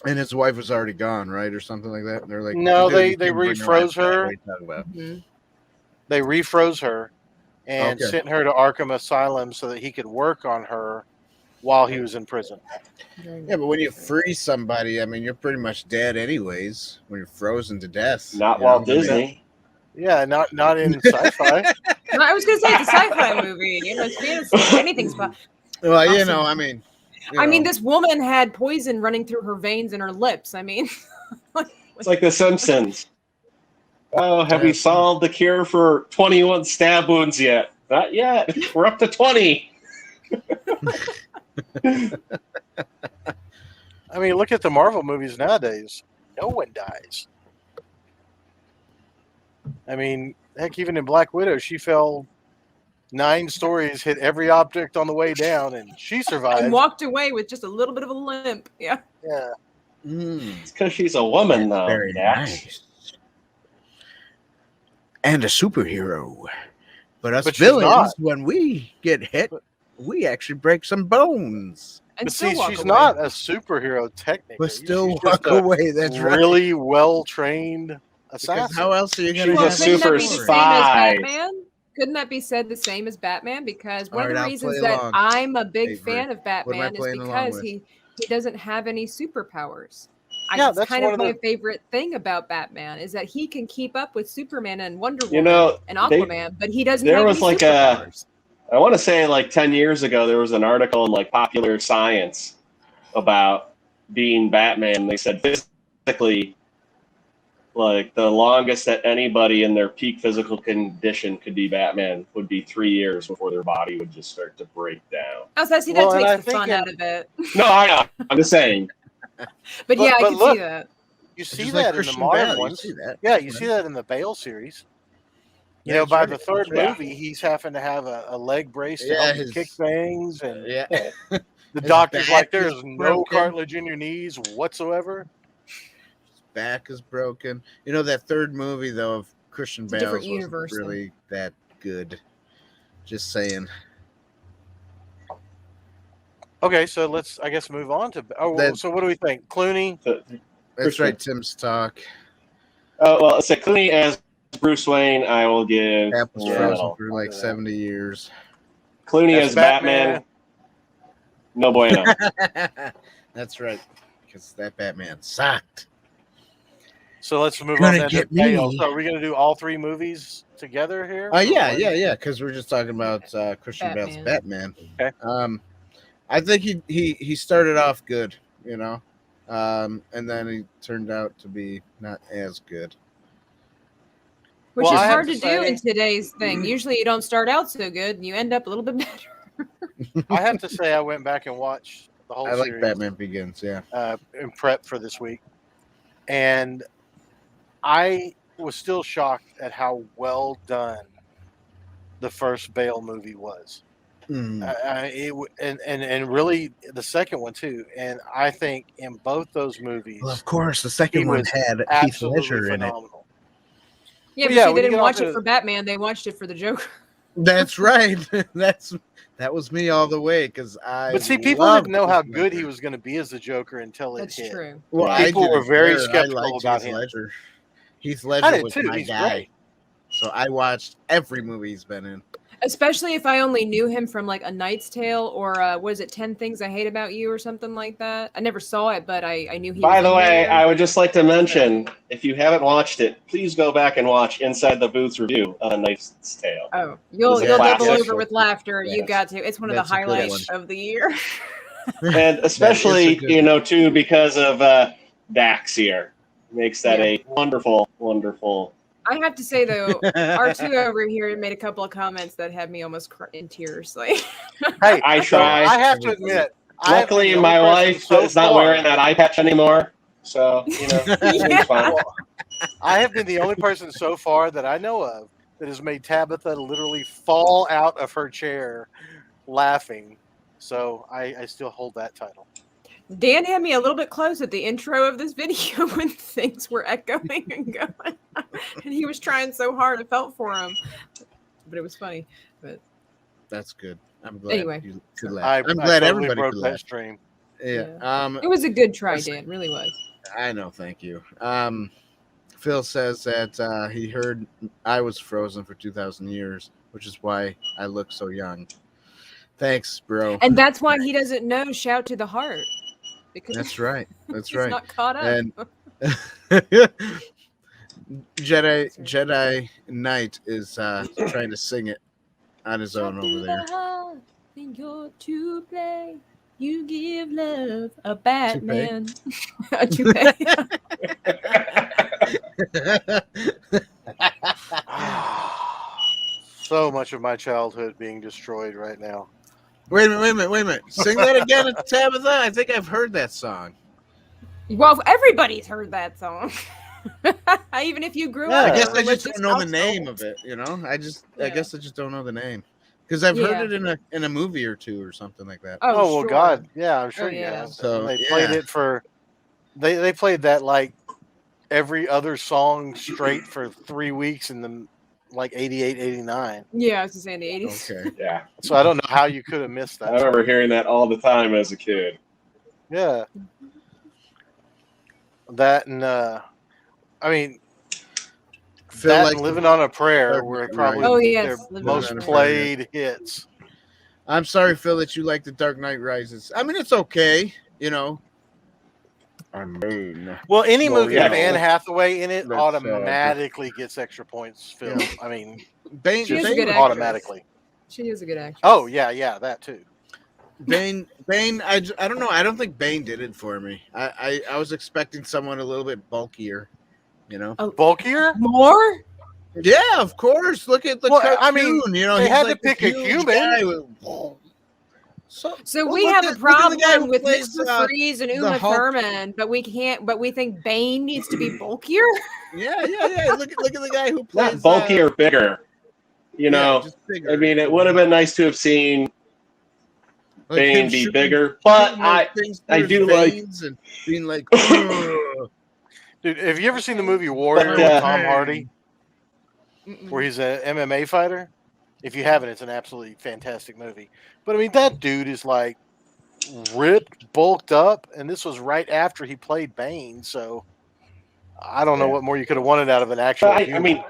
And his wife was already gone, right, or something like that. They're like,
no, they refroze her.
Mm-hmm.
They refroze her and sent her to Arkham Asylum so that he could work on her while he was in prison.
Yeah, but when you freeze somebody, I mean, you're pretty much dead anyways. When you're frozen to death.
Not Walt Disney.
Yeah, not in sci-fi.
No, I was going to say it's a sci-fi movie. Anything's possible.
Well, I mean.
I mean, this woman had poison running through her veins and her lips. I mean.
It's like The Simpsons. Oh, have we solved the cure for 21 stab wounds yet? Not yet. We're up to 20.
I mean, look at the Marvel movies nowadays. No one dies. I mean, heck, even in Black Widow, she fell 9 stories, hit every object on the way down, and she survived.
And walked away with just a little bit of a limp. Yeah.
Yeah.
It's because she's a woman, though.
Very nice. And a superhero. But us villains, when we get hit, we actually break some bones.
And
But
still
see,
walk
she's
away.
not a superhero technically.
But still
She's just
walk away. That's right.
really well-trained assassin.
Because how else are you going to
She's
Well,
a
have
couldn't that
super
be the
story?
same as
spy.
Batman? Couldn't that be said the same as Batman? Because one
All
of
right,
the
I'll
reasons
play
that
along.
I'm a big
Avery.
fan of
What am I
Batman is
playing along
because
with?
he doesn't have any superpowers.
Yeah,
It's
that's
kind
one
of
of
my
the-
favorite thing about Batman is that he can keep up with Superman and Wonder
You
Woman
know,
and Aquaman, but he doesn't
there
have
was
any
like
superpowers.
I want to say like 10 years ago, there was an article in like Popular Science about being Batman. They said physically, like the longest that anybody in their peak physical condition could be Batman would be 3 years before their body would just start to break down.
Oh, so I see
Well,
that
and I
takes the
think
fun out of it.
No, I know. I'm just saying.
But yeah, I
but
can
look,
see that.
You see
Just
that
like
in the
Christian
modern
Bale,
ones.
you see that.
Yeah, you see that in the Bale series. You know,
That's
by
right,
the third
that's right.
movie, he's having to have a leg brace to
Yeah,
help him kick things, and
Yeah.
the
his
doctor's like,
back is
"There's no
broken.
cartilage in your knees whatsoever."
His back is broken. You know, that third movie, though, of Christian
a
Bale
different
wasn't
universe, though.
really that good. Just saying.
Okay, so let's, I guess, move on to. Oh,
That-
so what do we think? Clooney.
That's
Christian.
right, Tim's talk.
Oh, well, say Clooney as Bruce Wayne, I will give
Cap was
a
frozen
little.
for like 70 years.
Clooney
As
as Batman, no bueno.
That's right, because that Batman sucked.
So let's move
Gonna
on then to
get
Bale.
me.
So are we going to do all three movies together here?
Yeah, because we're just talking about Christian Bale's Batman.
Okay.
I think he started off good, you know, and then he turned out to be not as good.
Which
Well,
is
I have
hard
to
to do in
say-
today's thing. Usually you don't start out so good and you end up a little bit better.
I have to say, I went back and watched the whole
I like
series
Batman Begins, yeah.
in prep for this week, and I was still shocked at how well done the first Bale movie was. And really the second one too. And I think in both those movies,
Well, of course, the
he
second one
was
had Heath
absolutely
Ledger in it.
phenomenal.
Yeah,
Well,
but
yeah,
see,
when
they
you
didn't
get
watch
onto
it
the-
for Batman. They watched it for the Joker.
That's right. That was me all the way because I.
But see, people
loved
didn't know how
Heath
good he
Ledger.
was going to be as the Joker until it
That's
hit.
true.
Well,
Yeah.
I
People were
didn't
very
care.
skeptical
I liked
about
Heath
him.
Ledger. Heath
I
Ledger
did
was
too.
my
He's
guy,
great.
so I watched every movie he's been in.
Especially if I only knew him from like A Knight's Tale or was it 10 Things I Hate About You or something like that. I never saw it, but I knew he
By
was
the
in
way,
there.
I would just like to mention, if you haven't watched it, please go back and watch Inside the Booth's review of A Knight's Tale.
Oh, you'll
It's a
double
classic.
over with laughter. You
Yes.
got to. It's one of the
That's a good
highlights
one.
of the year.
And especially,
good
you know, too, because of Dax here. Makes that
Yeah.
a wonderful, wonderful.
I have to say though, R2 over here made a couple of comments that had me almost in tears. Like,
Hey,
I
so
try.
I have to admit, I have been
Luckily,
the
my
only person
wife
so
is not
far-
wearing that eye patch anymore. So, you know,
Yeah.
it's fine.
Well, I have been the only person so far that I know of that has made Tabitha literally fall out of her chair laughing. So I still hold that title.
Dan had me a little bit close at the intro of this video when things were echoing and going. And he was trying so hard. I felt for him. But it was funny. But
That's good. I'm glad
Anyway.
you could laugh.
I
I'm glad
totally
everybody
broke
could
that
laugh.
stream.
Yeah.
it was a good try,
Listen.
Dan. It really was.
I know. Thank you. Phil says that he heard I was frozen for 2,000 years, which is why I look so young. Thanks, bro.
And that's why he doesn't know Shout to the Heart. Because
That's right. That's
he's
right.
not caught up.
And Jedi Knight is trying to sing it on his own over there.
In your to play, you give love a Batman. A toupee.
So much of my childhood being destroyed right now.
Wait a minute. Sing that again, Tabitha. I think I've heard that song.
Well, everybody's heard that song. Even if you grew up.
I guess
in a
I just
religious
don't know the
household.
name of it. You know, I
Yeah.
guess I just don't know the name because I've heard
Yeah.
it in a movie or two or something like that.
Oh,
Oh, well,
sure.
God, yeah, I'm sure
Oh,
you
yeah.
have.
So,
They played
yeah.
it for. They played that like every other song straight for 3 weeks in the like 88, 89.
Yeah, I was just saying the 80s.
Okay.
Yeah.
So I don't know how you could have missed that.
I remember hearing that all the time as a kid.
Yeah. That and I mean, that and Living on a Prayer were probably their most played hits.
I'm sorry, Phil, that you like The Dark Knight Rises. I mean, it's okay, you know.
Well, any movie with Anne Hathaway in it automatically gets extra points, Phil. Yeah. I mean,
Bane
automatically.
She is a good actress.
Oh yeah, that too.
Bane. I don't know. I don't think Bane did it for me. I was expecting someone a little bit bulkier, you know.
Bulkier?
More?
Yeah, of course. Look at the cartoon.
I mean,
you know,
they had to pick a human.
So we have a problem with Mr. Freeze and Uma Thurman, but we can't. But we think Bane needs to be bulkier.
Yeah. Look at the guy who plays.
Not bulkier, bigger. You know, bigger. I mean, it would have been nice to have seen Bane be bigger, but I do like
and being like,
dude. Have you ever seen the movie Warrior with Tom Hardy, where he's an MMA fighter? If you haven't, it's an absolutely fantastic movie. But I mean, that dude is like ripped, bulked up, and this was right after he played Bane. So I don't know what more you could have wanted out of an actual.
I mean,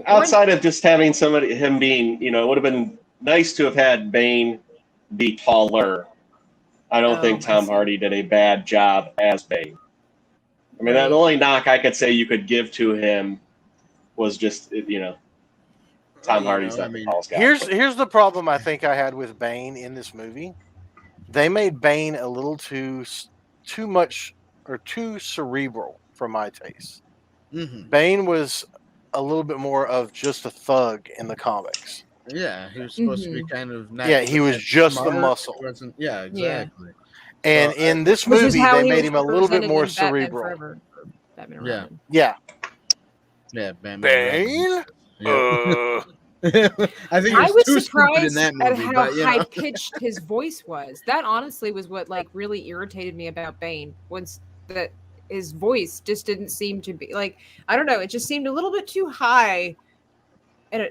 outside of just having him being, you know, it would have been nice to have had Bane be taller. I don't think Tom Hardy did a bad job as Bane. I mean, the only knock I could say you could give to him was just, you know, Tom Hardy's not the tallest guy.
Here's the problem I think I had with Bane in this movie. They made Bane a little too much or too cerebral for my taste.
Mm-hmm.
Bane was a little bit more of just a thug in the comics.
Yeah, he was supposed to be kind of
he was just the muscle.
Yeah, exactly.
And in this movie, they made him a little bit more cerebral.
Yeah,
Bane.
I think
I was
too
surprised
in that movie,
at how high pitched his voice was. That honestly was what like really irritated me about Bane. Once that his voice just didn't seem to be like, I don't know, it just seemed a little bit too high, and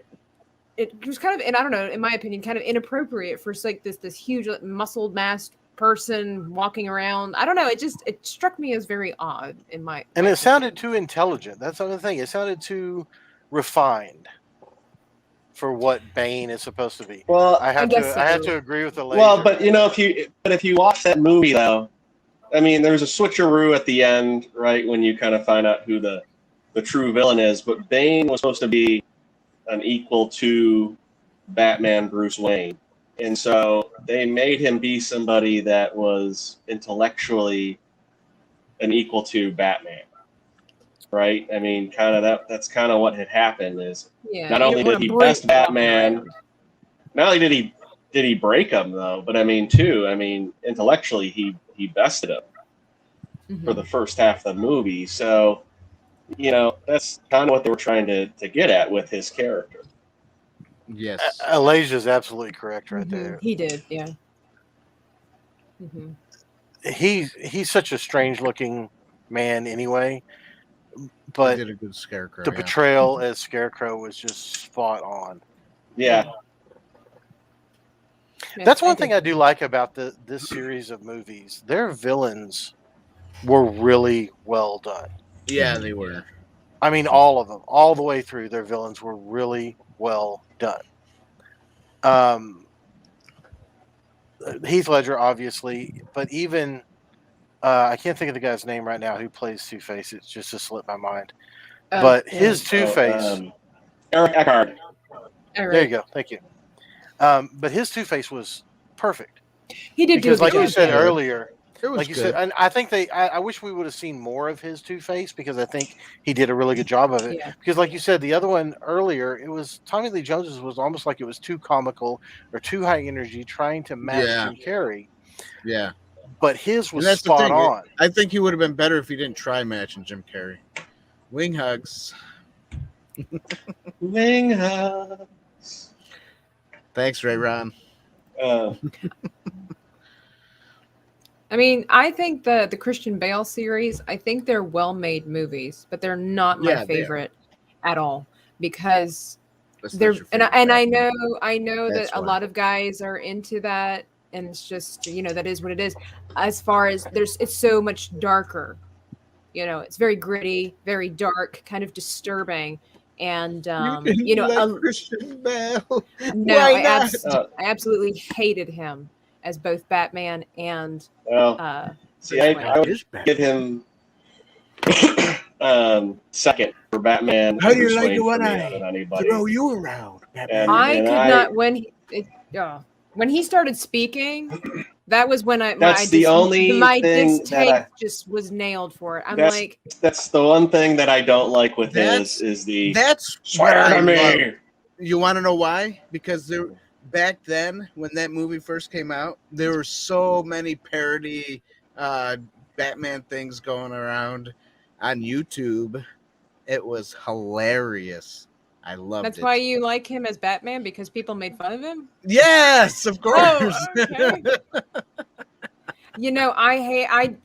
it was kind of, and I don't know, in my opinion, kind of inappropriate for like this huge muscled masked person walking around. I don't know, it struck me as very odd in my.
And it sounded too intelligent. That's the other thing. It sounded too refined for what Bane is supposed to be.
Well,
I have to agree with the lady.
Well, but you know, if you watch that movie though, I mean, there's a switcheroo at the end, right, when you kind of find out who the true villain is. But Bane was supposed to be an equal to Batman Bruce Wayne, and so they made him be somebody that was intellectually an equal to Batman. Right? I mean, kind of that's kind of what had happened is not only did he best Batman, not only did he break him though, but I mean intellectually he bested him for the first half of the movie. So, you know, that's kind of what they were trying to get at with his character.
Yes.
Elijah's absolutely correct right there.
He did, yeah.
He's such a strange looking man anyway. But
did a good Scarecrow,
the portrayal as Scarecrow was just spot on.
Yeah.
That's one thing I do like about this series of movies. Their villains were really well done.
Yeah, they were.
I mean, all of them, all the way through, their villains were really well done. Heath Ledger, obviously, but even I can't think of the guy's name right now who plays Two-Face. It's just slipped my mind. But his Two-Face,
Eric Eckhart.
There you go. Thank you. But his Two-Face was perfect.
He did
because,
do
like you said earlier.
Like
you said, and I think I wish we would have seen more of his Two-Face because I think he did a really good job of it.
Yeah.
Because, like you said, the other one earlier, it was Tommy Lee Jones's was almost like it was too comical or too high energy, trying to match Jim Carrey.
Yeah.
But his was spot on.
I think he would have been better if he didn't try matching Jim Carrey. Wing hugs.
Wing hugs.
Thanks, Ray Ron.
I mean, I think the Christian Bale series, I think they're well-made movies, but they're not my favorite at all. because I know that a lot of guys are into that, and it's just, that is what it is. As far as it's so much darker, it's very gritty, very dark, kind of disturbing. And
Christian Bale.
No, I absolutely hated him as both Batman and
see, I would give him second for Batman.
How do you like it when I throw you around, Batman?
I could not when he started speaking. That was when my distaste just was nailed for it.
That's the one thing that I don't like with his is
that's
swear to me.
You want to know why? Because back then, when that movie first came out, there were so many parody Batman things going around on YouTube. It was hilarious. I loved it.
That's why you like him as Batman, because people made fun of him?
Yes, of course.
Oh, okay.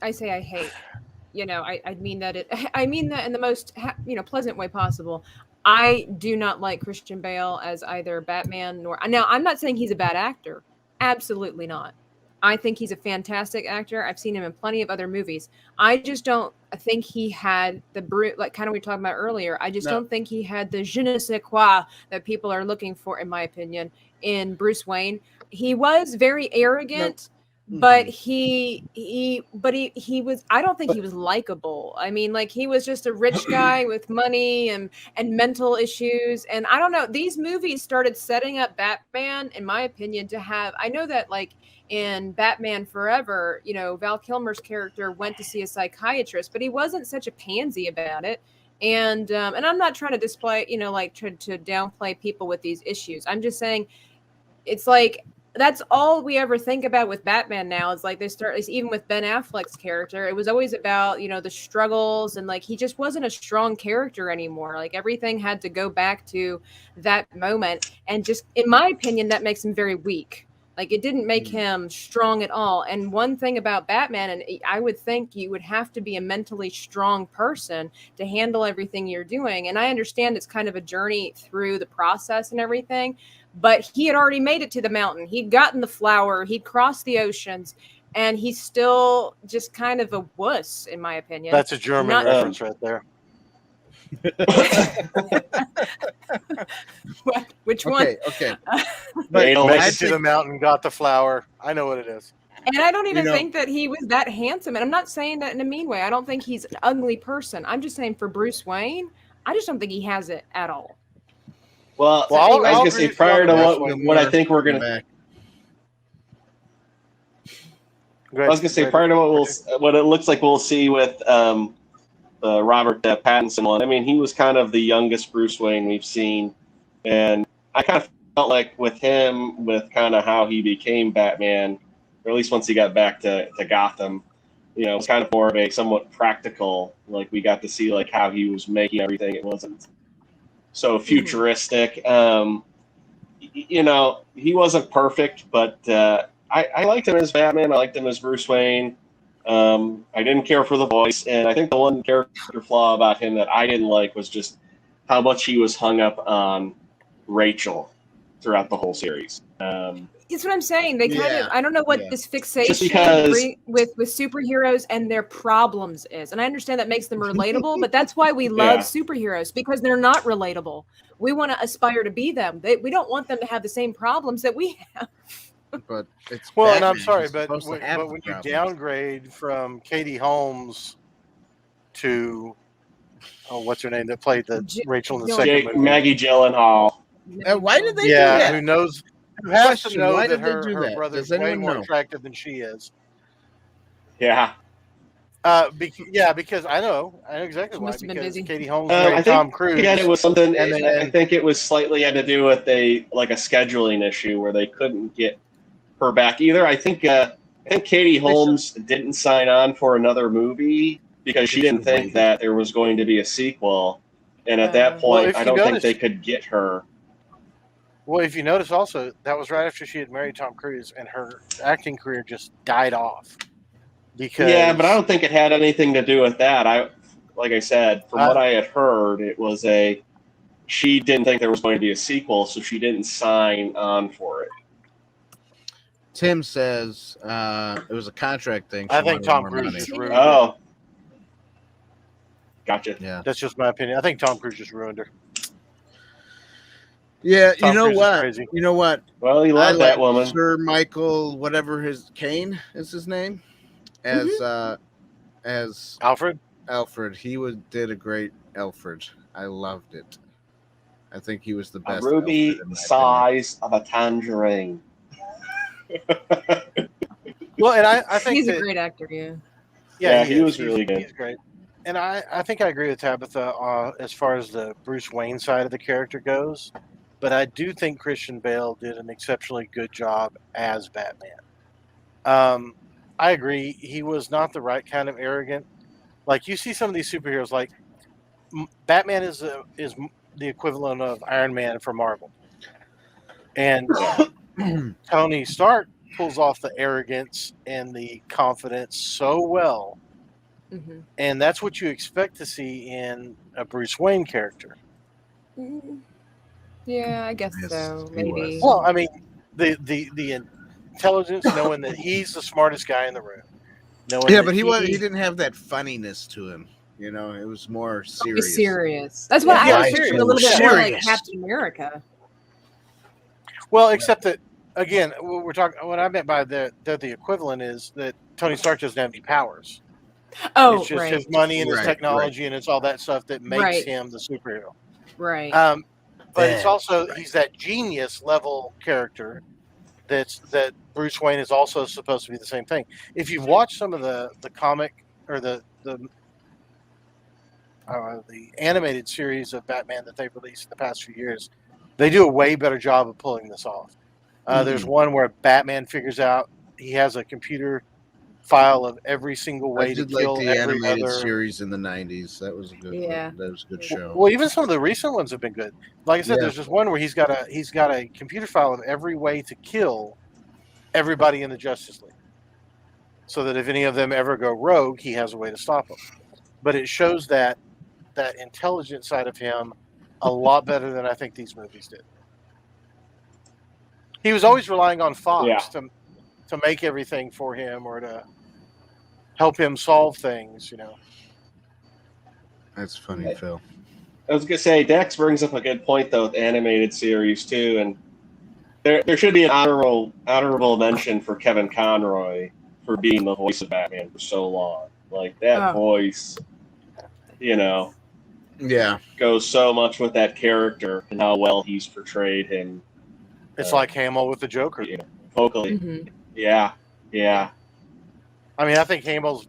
I say I hate. I mean that in the most pleasant way possible. I do not like Christian Bale as either Batman now. I'm not saying he's a bad actor. Absolutely not. I think he's a fantastic actor. I've seen him in plenty of other movies. I just don't think he had the kind of we talked about earlier. I just don't think he had the je ne sais quoi that people are looking for, in my opinion, in Bruce Wayne. He was very arrogant, but he was. I don't think he was likable. I mean, he was just a rich guy with money and mental issues. And I don't know. These movies started setting up Batman, in my opinion, to have. I know that in Batman Forever, Val Kilmer's character went to see a psychiatrist, but he wasn't such a pansy about it. And I'm not trying to display, to downplay people with these issues. I'm just saying it's that's all we ever think about with Batman now is even with Ben Affleck's character, it was always about, the struggles and he just wasn't a strong character anymore. Everything had to go back to that moment. And just, in my opinion, that makes him very weak. It didn't make him strong at all. And one thing about Batman, and I would think you would have to be a mentally strong person to handle everything you're doing. And I understand it's kind of a journey through the process and everything, but he had already made it to the mountain. He'd gotten the flower, he'd crossed the oceans, and he's still just kind of a wuss, in my opinion.
That's a German reference right there.
Which one?
Okay.
Made it to the mountain, got the flower. I know what it is.
And I don't even think that he was that handsome. And I'm not saying that in a mean way. I don't think he's an ugly person. I'm just saying for Bruce Wayne, I just don't think he has it at all.
Well, I was going to say prior to what I think we're going to. I was going to say prior to what it looks like we'll see with Robert Pattinson one. I mean, he was kind of the youngest Bruce Wayne we've seen, and I kind of felt like with him, with kind of how he became Batman, or at least once he got back to Gotham, it was kind of more of a somewhat practical. We got to see how he was making everything. It wasn't so futuristic. He wasn't perfect, but I liked him as Batman. I liked him as Bruce Wayne. I didn't care for the voice, and I think the one character flaw about him that I didn't like was just how much he was hung up on Rachel throughout the whole series.
That's what I'm saying. They kind of, I don't know what this fixation with superheroes and their problems is. And I understand that makes them relatable, but that's why we love superheroes, because they're not relatable. We want to aspire to be them. We don't want them to have the same problems that we have.
But it's
and I'm sorry, but when you downgrade from Katie Holmes to what's her name that played Rachel in the second movie,
Maggie Gyllenhaal.
Why did they do that?
Who knows? Who has to know that her brother's way more attractive than she is?
Yeah.
Because I know exactly why. Because Katie Holmes
and
Tom Cruise.
It was something. I think it was slightly had to do with a scheduling issue where they couldn't get her back either. I think Katie Holmes didn't sign on for another movie because she didn't think that there was going to be a sequel, and at that point, I don't think they could get her.
Well, if you notice, also that was right after she had married Tom Cruise, and her acting career just died off. But
I don't think it had anything to do with that. Like I said, from what I had heard, it was she didn't think there was going to be a sequel, so she didn't sign on for it.
Tim says it was a contract thing.
I think Tom Cruise just ruined her.
Oh, gotcha.
Yeah,
that's just my opinion. I think Tom Cruise just ruined her.
Yeah,
Tom
you know
Cruise is
what?
crazy.
You know what?
Well, he loved that woman.
Sir Michael, whatever his Caine is his name, as
Alfred.
Alfred. He did a great Alfred. I loved it. I think he was the best.
A ruby
Alfred,
size of a tangerine.
Well, and I think
he's a great actor.
Yeah, he was really good.
He's great. And I think I agree with Tabitha as far as the Bruce Wayne side of the character goes. But I do think Christian Bale did an exceptionally good job as Batman. I agree. He was not the right kind of arrogant. Like, you see some of these superheroes, like Batman is the equivalent of Iron Man for Marvel. And Tony Stark pulls off the arrogance and the confidence so well.
Mm-hmm.
And that's what you expect to see in a Bruce Wayne character.
Yeah, I guess so. Maybe.
Well, I mean, the intelligence, knowing that he's the smartest guy in the room.
Yeah, but he didn't have that funniness to him. You know, it was more serious.
Serious. That's what I was a little bit more like Captain America.
Well, except that again, we're talking. What I meant by they're the equivalent is that Tony Stark doesn't have any powers.
Oh,
it's just
right.
his money and his technology, and it's all that stuff that makes him the superhero.
Right.
But it's also he's that genius level character that Bruce Wayne is also supposed to be the same thing. If you've watched some of the comic or the animated series of Batman that they've released in the past few years, they do a way better job of pulling this off. There's one where Batman figures out he has a computer file of every single way to kill
the
every
animated
other
series in the 90s. That was a good one. That was a good show.
Well, even some of the recent ones have been good. Like I said, there's just one where he's got a computer file of every way to kill everybody in the Justice League, so that if any of them ever go rogue, he has a way to stop them. But it shows that intelligent side of him a lot better than I think these movies did. He was always relying on Fox to make everything for him or to help him solve things, you know.
That's funny, Phil.
I was gonna say Dax brings up a good point though with animated series too, and there should be an honorable mention for Kevin Conroy for being the voice of Batman for so long. Like that voice, you know, goes so much with that character and how well he's portrayed him.
It's like Hamill with the Joker.
You know, vocally. Mm-hmm. Yeah.
I mean, I think Hamill's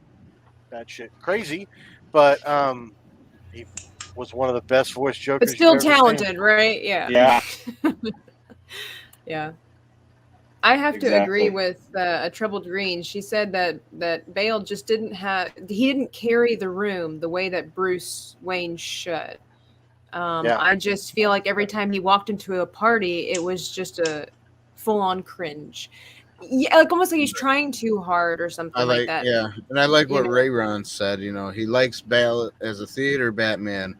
that shit crazy, but he was one of the best voiced Jokers.
But still talented, right? Yeah. Yeah. I have to agree with A Troubled Green. She said that Bale just didn't carry the room the way that Bruce Wayne should. I just feel like every time he walked into a party, it was just a full-on cringe. Yeah, like almost like he's trying too hard or something like that.
Yeah, and I like what Ray Ron said. You know, he likes Bale as a theater Batman,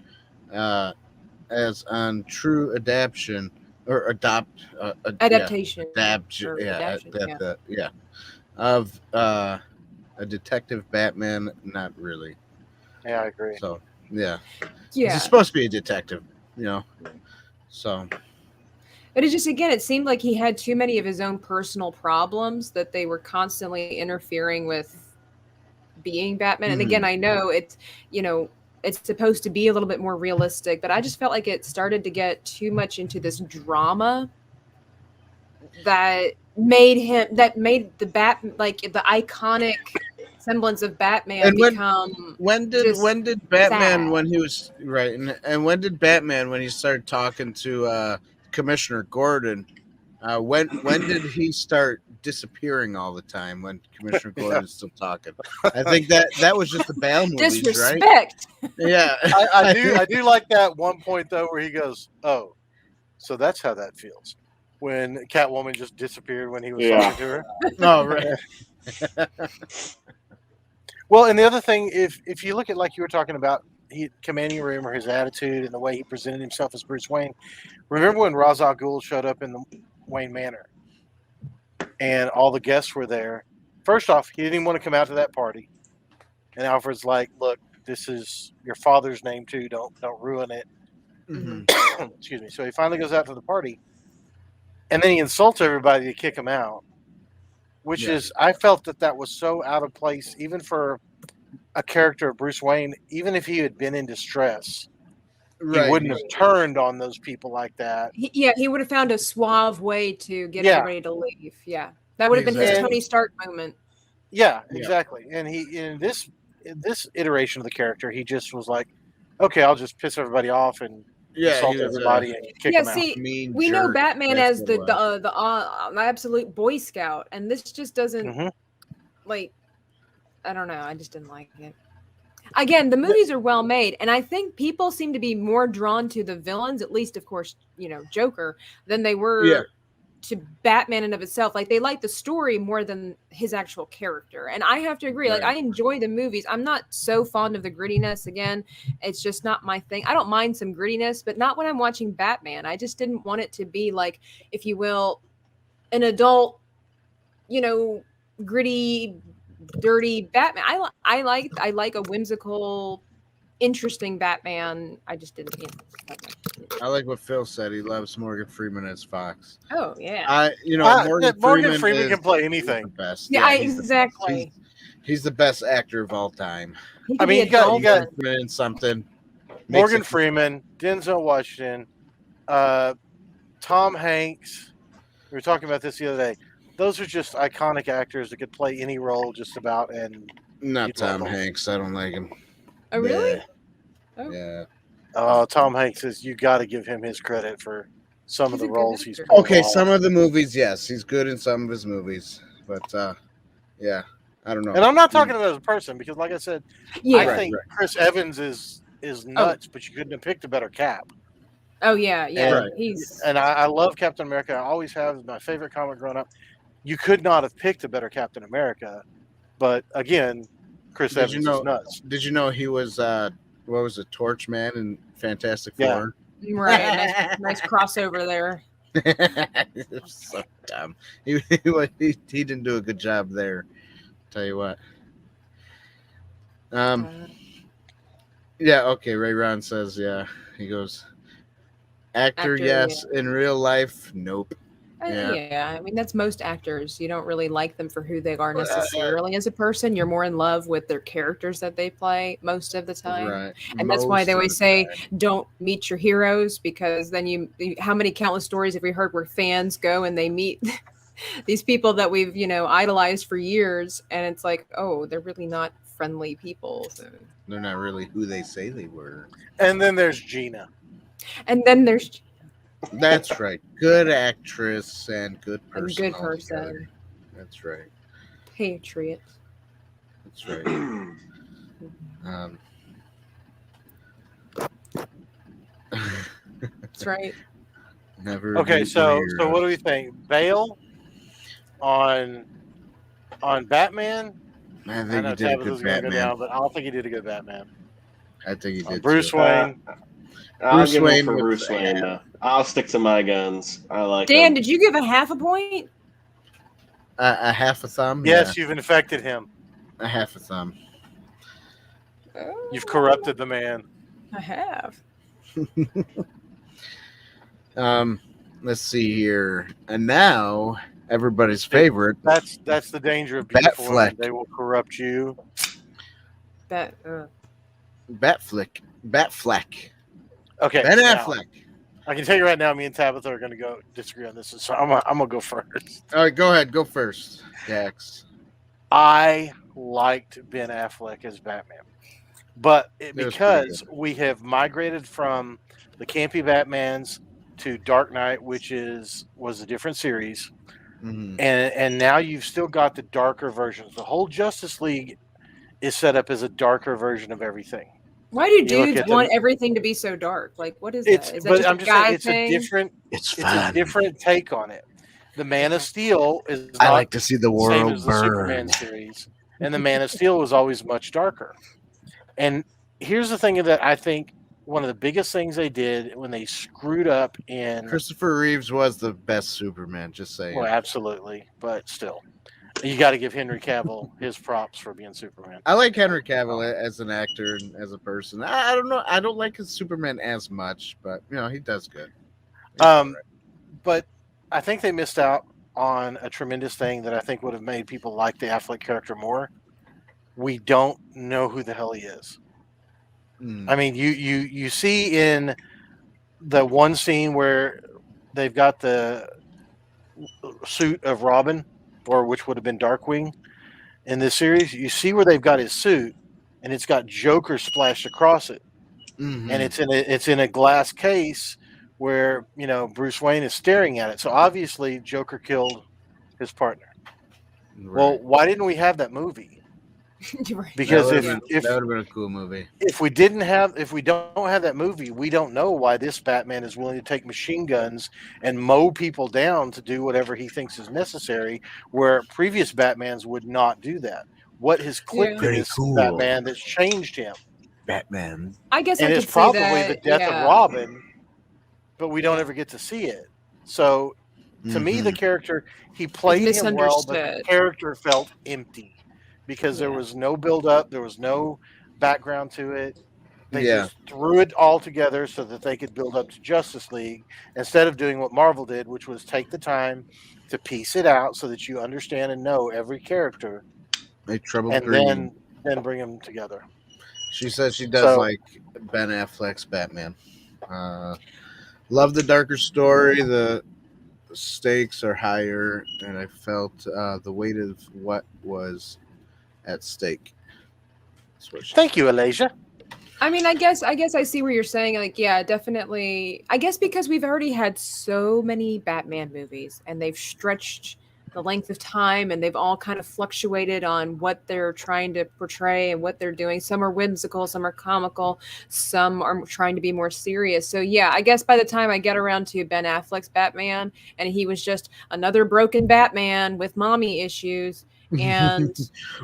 as on true adaptation or adaptation. Of a detective Batman. Not really.
Yeah, I agree.
So he's supposed to be a detective, you know. So.
But it just, again, it seemed like he had too many of his own personal problems that they were constantly interfering with being Batman. And again, I know it's supposed to be a little bit more realistic, but I just felt like it started to get too much into this drama that made the iconic semblance of Batman
and
become
when did Batman sad. When he was right and when did Batman when he started talking to Commissioner Gordon, when did he start disappearing all the time when Commissioner Gordon's still talking? I think that was just the Bale movies,
disrespect.
Right? Yeah.
I do like that one point though where he goes, "Oh, so that's how that feels." When Catwoman just disappeared when he was talking to her.
Oh, right.
Well, and the other thing, if you look at like you were talking about commanding room or his attitude and the way he presented himself as Bruce Wayne. Remember when Ra's al Ghul showed up in the Wayne Manor and all the guests were there? First off, he didn't even want to come out to that party. And Alfred's like, look, this is your father's name too. Don't ruin it.
Mm-hmm.
Excuse me. So he finally goes out to the party and then he insults everybody to kick him out, which is, I felt that was so out of place, even for a character of Bruce Wayne, even if he had been in distress. Right. He wouldn't have turned on those people like that.
He would have found a suave way to get everybody to leave. Yeah, that would have been his Tony Stark moment.
Yeah, exactly. And he in this iteration of the character, he just was like, "Okay, I'll just piss everybody off and insult everybody and kick them out."
We know Batman as the absolute Boy Scout, and this just doesn't like. I don't know. I just didn't like it. Again, the movies are well made, and I think people seem to be more drawn to the villains, at least, of course, Joker, than they were to Batman in of itself. Like, they like the story more than his actual character. And I have to agree. Like, I enjoy the movies. I'm not so fond of the grittiness. Again, it's just not my thing. I don't mind some grittiness, but not when I'm watching Batman. I just didn't want it to be like, if you will, an adult, gritty, dirty Batman. I like a whimsical, interesting Batman. I just didn't.
I like what Phil said. He loves Morgan Freeman as Fox.
Oh yeah.
Morgan Freeman can play anything.
Best.
Yeah, exactly.
He's the best actor of all time.
I mean, you got
something.
Morgan Freeman, Denzel Washington, Tom Hanks. We were talking about this the other day. Those are just iconic actors that could play any role just about. And
not Tom Hanks. I don't like him.
Oh, really?
Yeah. Oh. Yeah.
Tom Hanks is. You got to give him his credit for some of the roles he's played.
Okay, some of the movies, yes, he's good in some of his movies, but yeah, I don't know.
And I'm not talking about as a person because, like I said, I think Chris Evans is nuts, but you couldn't have picked a better Cap.
Oh yeah.
And I love Captain America. I always have. My favorite comic growing up. You could not have picked a better Captain America, but again, Chris Evans is nuts.
Did you know he was what was it, Torch Man in Fantastic Four?
Right, nice crossover there.
So dumb. He didn't do a good job there. Tell you what. Yeah. Okay. Ray Ron says, yeah. He goes, actor yes. In real life, nope.
Yeah, I mean, that's most actors. You don't really like them for who they are necessarily as a person. You're more in love with their characters that they play most of the time. Right. And that's why they always say, don't meet your heroes, because then how many countless stories have we heard where fans go and they meet these people that we've, idolized for years. And it's like, oh, they're really not friendly people. So.
They're not really who they say they were.
And then there's Gina.
That's right. Good actress and good person.
And good person.
That's right.
Patriot.
That's right.
That's right.
Never.
Okay, so what do we think? Bale on Batman?
I think he did a good Batman.
But I don't think he did a good Batman.
I think he did.
Bruce Wayne.
I'll give him for Bruce Wayne. I'll stick to my guns. I like.
Dan, did you give a half a point?
A half a thumb.
Yes, you've infected him.
A half a thumb.
Oh.
You've corrupted the man.
I have.
Let's see here, and now everybody's favorite.
That's the danger of beautiful women. They will corrupt you.
Batfleck. Okay. Ben Affleck.
I can tell you right now, me and Tabitha are going to go disagree on this, so I'm gonna go first.
All right, go ahead. Go first, Dax.
I liked Ben Affleck as Batman, but because we have migrated from the campy Batmans to Dark Knight, which was a different series, and now you've still got the darker versions. The whole Justice League is set up as a darker version of everything.
Why do dudes want everything to be so dark? Like, what is that? Is that just a guy thing?
It's a different take on it. The Man of Steel is.
I like to see the world
burn. The Superman series, and the Man of Steel was always much darker. And here's the thing that I think one of the biggest things they did when they screwed up in
Christopher Reeves was the best Superman. Just saying.
Well, absolutely, but still, you got to give Henry Cavill his props for being Superman.
I like Henry Cavill as an actor and as a person. I don't know. I don't like his Superman as much, but he does good.
But I think they missed out on a tremendous thing that I think would have made people like the Affleck character more. We don't know who the hell he is. I mean, you see in the one scene where they've got the suit of Robin, or which would have been Darkwing in this series, you see where they've got his suit and it's got Joker splashed across it. And it's in a glass case where Bruce Wayne is staring at it. So obviously Joker killed his partner. Right. Well, why didn't we have that movie? Because that would have
been a cool movie.
If we don't have that movie, we don't know why this Batman is willing to take machine guns and mow people down to do whatever he thinks is necessary, where previous Batmans would not do that. What has clicked in this Batman that's changed him?
Batman.
I guess
and
I
it's
could
probably
say that,
the death of Robin, but we don't ever get to see it. So to me, the character, he played him well, but the character felt empty. Because there was no build-up, there was no background to it. They just threw it all together so that they could build up to Justice League instead of doing what Marvel did, which was take the time to piece it out so that you understand and know every character, and then bring them together.
She says she does like Ben Affleck's Batman. Love the darker story. The stakes are higher, and I felt the weight of what was at stake.
Thank you, Elijah.
I mean, I guess I see where you're saying. Like, yeah, definitely. I guess because we've already had so many Batman movies, and they've stretched the length of time, and they've all kind of fluctuated on what they're trying to portray and what they're doing. Some are whimsical, some are comical, some are trying to be more serious. So yeah, I guess by the time I get around to Ben Affleck's Batman, and he was just another broken Batman with mommy issues. And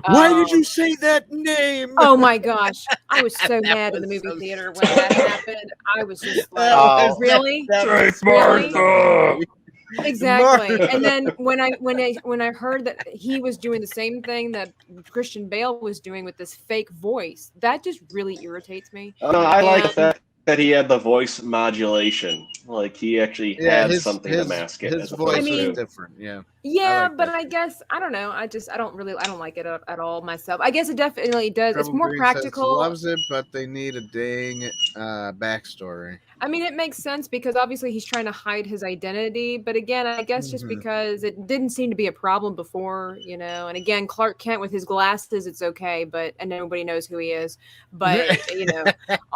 why did you say that name?
Oh my gosh, I was so mad in the movie theater when that happened. I was just like, really?
Really?
Exactly. And then when I heard that he was doing the same thing that Christian Bale was doing with this fake voice, that just really irritates me.
I like that he had the voice modulation. Like he actually had something to mask it.
His voice is different. Yeah.
Yeah, but I guess I don't know. I don't like it at all myself. I guess it definitely does.
Trouble
it's more
Green
practical.
Loves it, but they need a dang backstory.
I mean, it makes sense because obviously he's trying to hide his identity. But again, I guess just because it didn't seem to be a problem before, And again, Clark Kent with his glasses, it's okay, and nobody knows who he is. But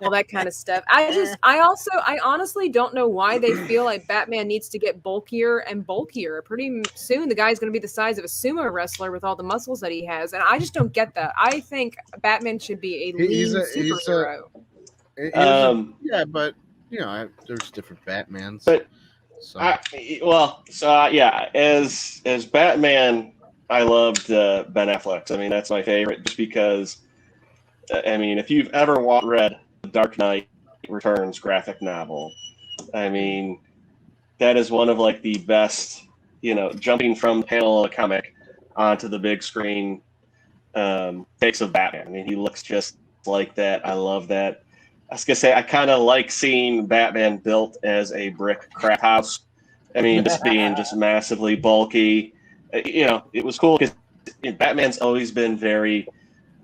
all that kind of stuff. I honestly don't know why they feel like Batman needs to get bulkier and bulkier. Pretty soon, the guy's going to be the size of a sumo wrestler with all the muscles that he has, and I just don't get that. I think Batman should be a lean superhero.
Yeah, but there's different Batmans.
But as Batman, I loved Ben Affleck. I mean, that's my favorite, just because. I mean, if you've ever read The Dark Knight Returns graphic novel, I mean, that is one of like the best. Jumping from the panel of a comic onto the big screen takes of Batman. I mean, he looks just like that. I love that. I was gonna say I kind of like seeing Batman built as a brick crap house. I mean, just being just massively bulky. It was cool because Batman's always been very,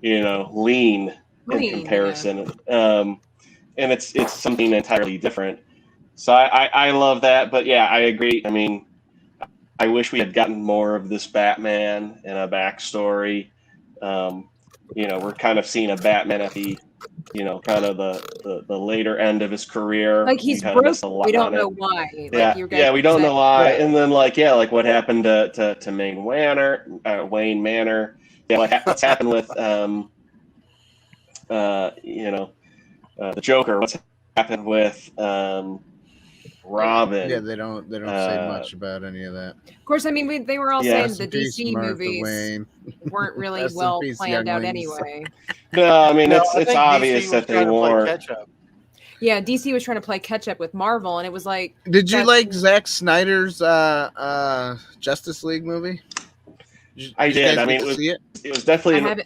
lean in comparison, and it's something entirely different. So I love that. But yeah, I agree. I mean, I wish we had gotten more of this Batman and a backstory. We're kind of seeing a Batman at the, kind of the later end of his career.
Like he's broken. We don't know why.
We don't know why. And then like what happened to Wayne Manor. Yeah, what's happened with the Joker? What's happened with Robin.
Yeah, they don't say much about any of that.
Of course, I mean they were all saying the DC movies
Wayne.
weren't really
Rest in
well
peace,
planned out
younglings.
anyway.
No, I mean
No,
it's
I think
obvious
DC was
that they
trying to play
weren't.
catch up.
Yeah, DC was trying to play catch up with Marvel, and it was like.
Did you like Zack Snyder's Justice League movie?
I did. I mean, it was definitely.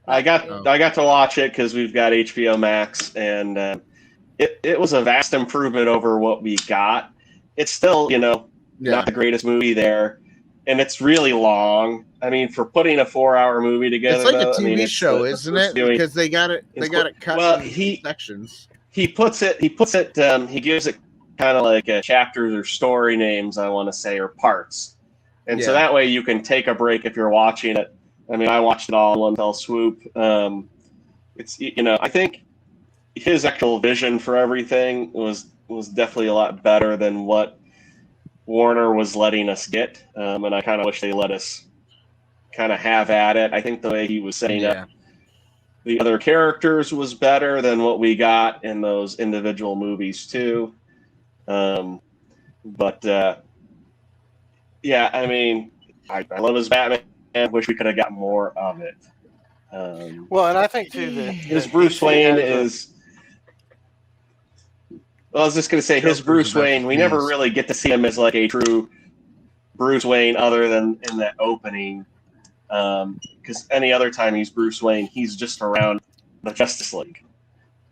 I got to watch it because we've got HBO Max, and it was a vast improvement over what we got. It's still, not the greatest movie there, and it's really long. I mean, for putting a 4-hour movie together,
it's like a TV show, isn't it? Because they got it cut in sections.
He gives it kind of like chapters or story names, I want to say, or parts, and so that way you can take a break if you're watching it. I mean, I watched it all in one fell swoop. It's I think his actual vision for everything was definitely a lot better than what Warner was letting us get, and I kind of wish they let us kind of have at it. I think the way he was setting up the other characters was better than what we got in those individual movies too. But I mean, I love his Batman. I wish we could have got more of it.
Well, and I think too that
his Bruce Wayne is. Well, I was just going to say his Bruce Wayne. We never really get to see him as like a true Bruce Wayne, other than in that opening. Because any other time he's Bruce Wayne, he's just around the Justice League.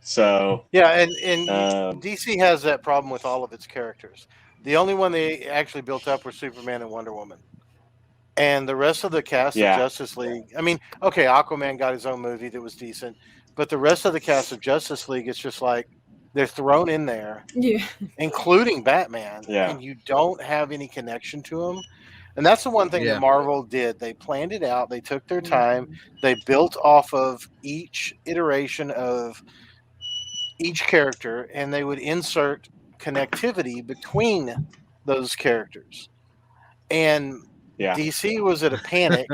So
and DC has that problem with all of its characters. The only one they actually built up were Superman and Wonder Woman. And the rest of the cast of Justice League, I mean, okay, Aquaman got his own movie that was decent, but the rest of the cast of Justice League, it's just like they're thrown in there, including Batman, and you don't have any connection to them. And that's the one thing that Marvel did. They planned it out. They took their time. They built off of each iteration of each character, and they would insert connectivity between those characters. And DC was at a panic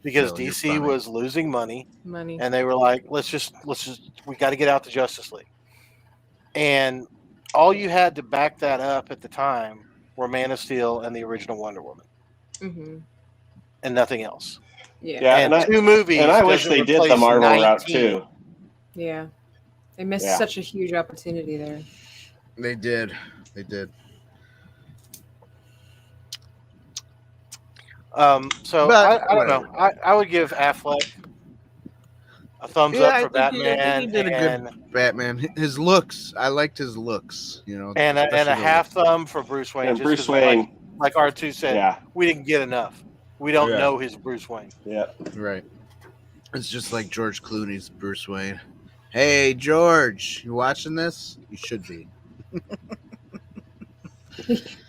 because DC was losing money, and they were like, "Let's just, we got to get out the Justice League." And all you had to back that up at the time were Man of Steel and the original Wonder Woman, and nothing else. And two movies.
And I wish they did the Marvel route too.
Yeah, they missed such a huge opportunity there.
They did.
So I don't know. I would give Affleck a thumbs up for Batman.
He did a good Batman. His looks, I liked his looks.
And a half thumb for Bruce Wayne.
And Bruce Wayne,
like R2 said, we didn't get enough. We don't know his Bruce Wayne.
Yeah,
right. It's just like George Clooney's Bruce Wayne. Hey, George, you watching this? You should be.